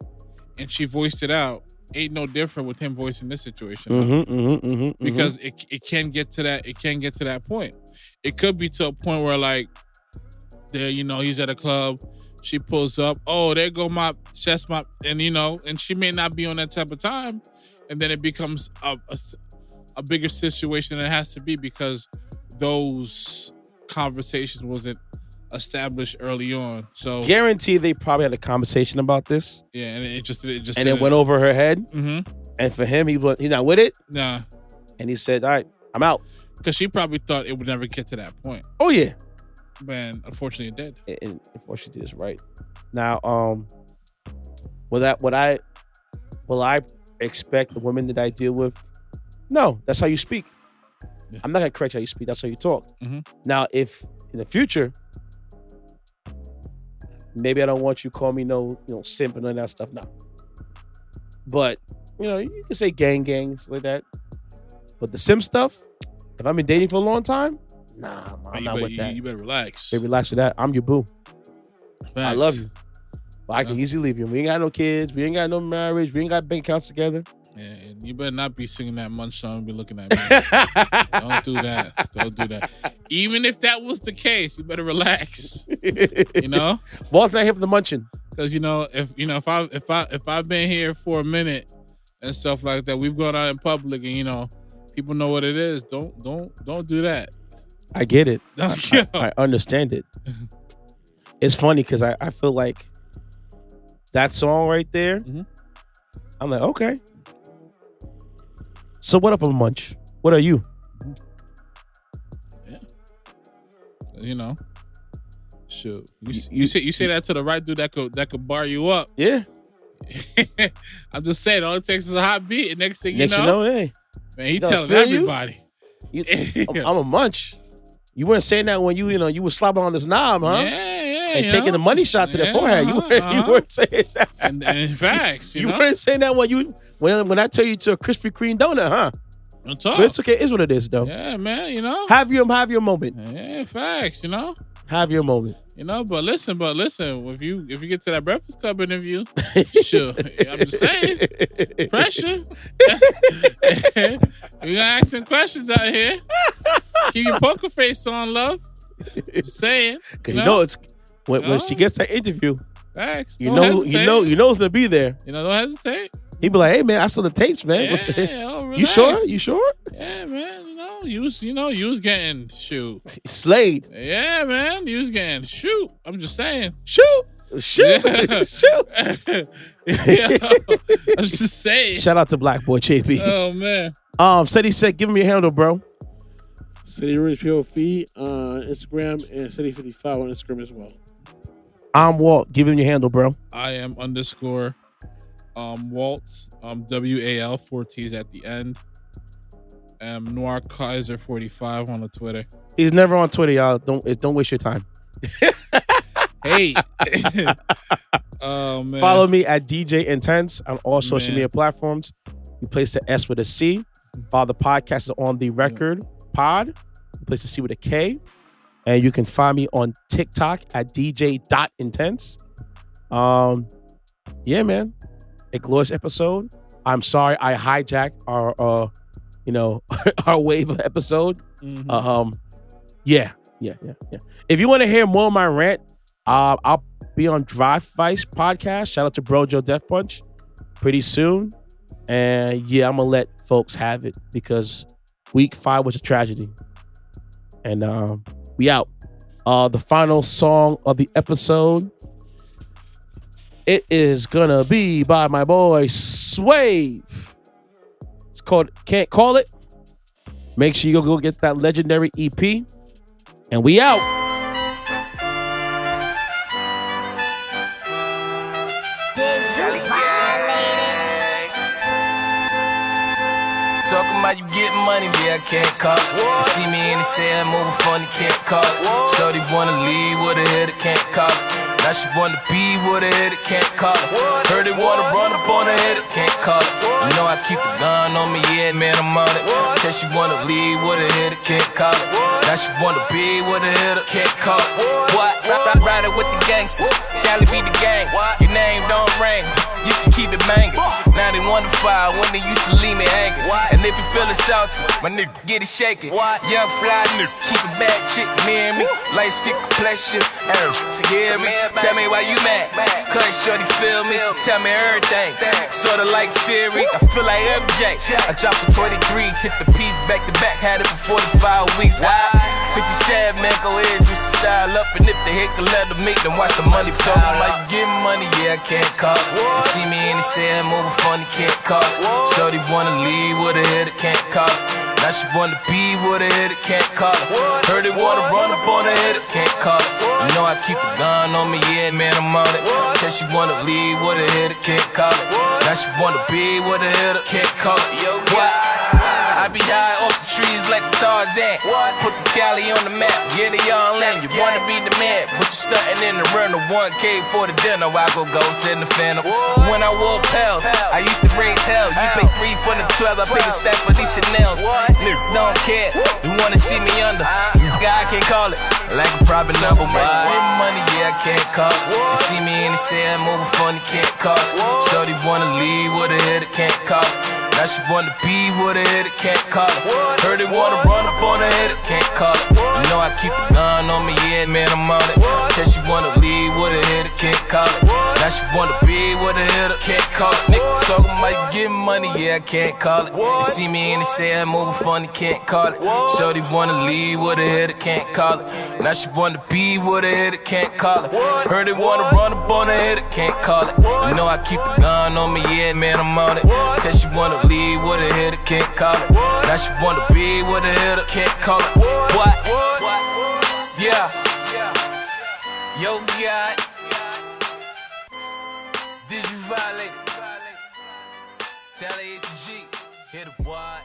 and she voiced it out. Ain't no different with him voicing this situation. Because it can get to that. It can get to that point. It could be to a point where like, there, he's at a club. She pulls up. Oh, there go my chest, and and she may not be on that type of time, and then it becomes a bigger situation than it has to be because those conversations wasn't established early on. So guarantee they probably had a conversation about this. Yeah, and it just and it went over her head. And for him, he's not with it. Nah, and he said, "All right, I'm out." Because she probably thought it would never get to that point. Oh yeah, man. Unfortunately, it did. And unfortunately, it's right. Now, will I expect the women that I deal with? No, that's how you speak. Yeah. I'm not gonna correct how you speak. That's how you talk. Now, if in the future, maybe I don't want you to call me simp and none of that stuff. No. But, you can say gangs like that. But the simp stuff, if I've been dating for a long time, nah, I'm not with that. You better relax. Hey, relax with that. I'm your boo. Thanks. I love you. But I can easily leave you. We ain't got no kids. We ain't got no marriage. We ain't got bank accounts together. Yeah, and you better not be singing that Munch song and be looking at me. Don't do that. Don't do that. Even if that was the case, you better relax. Boss not here for the munching. Because if I've been here for a minute and stuff like that, we've gone out in public and people know what it is. Don't do that. I get it. I understand it. It's funny because I feel like that song right there. I'm like, okay. So what up, a munch? What are you? Yeah. Shoot. You say that to the right dude that could bar you up. Yeah. I'm just saying, all it takes is a hot beat, and next thing you know, hey, man, he telling everybody. I'm a munch. You weren't saying that when you were slobbing on this knob, huh? Yeah. And taking the money shot to the forehead. You weren't saying that. And in facts, you weren't saying that when I tell you to a Krispy Kreme donut, huh? But it's okay. It's what it is, though. Yeah, man. Have your moment. Yeah, facts. Have your moment. But listen. If you get to that Breakfast Club interview, sure. I'm just saying, pressure. We gonna ask some questions out here. Keep your poker face on, love. Just saying. It's when she gets that interview. Facts. You know it's gonna be there. Don't hesitate. He be like, "Hey man, I saw the tapes, man. You sure? You sure?" Yeah, man. You was getting slayed. Yeah, man. You was getting shoot. I'm just saying. Shoot. Yeah, I'm just saying. Shout out to Black Boy JB. Oh man. Said he said, give him your handle, bro. City Rich POV on Instagram and City55 on Instagram as well. I'm Walt. Give him your handle, bro. I am _ Walt, WAL, 4 T's at the end. Noir Kaiser 45 on the Twitter. He's never on Twitter, y'all. Don't waste your time. Hey. Oh, man. Follow me at DJ Intense on all social media platforms. You place the S with a C. Follow the podcast on the record pod. You place the C with a K. And you can find me on TikTok at DJ.intense. Yeah, man. A glorious episode. I'm sorry I hijacked our our wave of episode. Yeah. If you want to hear more of my rant, I'll be on Drive Vice podcast. Shout out to Bro Joe Death Punch pretty soon. And yeah, I'm gonna let folks have it because week 5 was a tragedy. And we out. The final song of the episode. It is gonna be by my boy Swave. It's called Can't Call It. Make sure you go get that legendary EP. And we out. Talking about you getting money, yeah, I can't call it. You see me in the cell, moving funny, can't call it. Shorty wanna leave with a hitter, can't call it. Now she wanna be with a hitter, can't call it. Heard it wanna run up on a hitter, can't call it. You know I keep a gun on me, yeah, man, I'm on it. Tell she wanna leave with a hitter, can't call it. Now she wanna be with a hitter, can't call it. What? Riding with the gangsters, Tally be the gang. Your name don't ring, you can keep it banging. Now they wonder fire when they used to leave me hanging. And if you feelin' salty, my nigga get it shaking. Young fly nigga, keep it bad chick, near me. Light stick complexion, to hear me. Tell me why you mad, cause shorty feel me. She tell me everything, sorta like Siri. I feel like MJ. I dropped a 23, hit the piece back to back, had it for 45 weeks. 57, man, go ahead, switch the style up. And if they hit the letter make them watch the money pile. Talking like you getting money, yeah, I can't call it. You see me in the cell, moving funny, can't call it. Shorty wanna leave with a hitter, can't call it. Now she wanna be with a hitter, can't call it. Heard it wanna run up on a hitter, can't call it. You know I keep a gun on me, yeah, man, I'm on it. Tell she wanna leave with a hitter, can't call it. Now she wanna be with a hitter, can't call it. Yo, what? I be high off the trees like a Tarzan. Put the tally on the map, yeah, they all in. You wanna be the man, but you stuntin' in the rental. 1K for the dinner, I go ghost in the phantom. When I wore pals, I used to raise hell. You pay 3 for the 12, I pay the stack for these Chanels. Niggas don't care, you wanna see me under. I can't call it, like a private number. Getting money, yeah, I can't call it. You see me in the cell, moving funny, can't call it. Shorty wanna leave with a hitter, can't call it. Now she wanna be with a hitter, can't call it. Heard it wanna run up on a hitter, can't call it. You know I keep a gun on me, yeah, man, I'm on it. Tell she wanna leave with a hitter, can't call it. Now she wanna be with a hitter, can't call it. Nigga talking about you getting money, yeah, I can't call it. You see me in the cell, moving funny, can't call it. Shorty wanna leave with a hitter, can't call it. Now she wanna be with a hitter, can't call it. Heard it wanna run up on a hitter, can't call it. You know I keep a gun on me, yeah, man, I'm on it. Tell she wanna leave with a hitter, can't call it. Now she wanna be with a hitter, can't call it. What? Yeah. Yo, God. Did you violate? Tally G. Hit a what?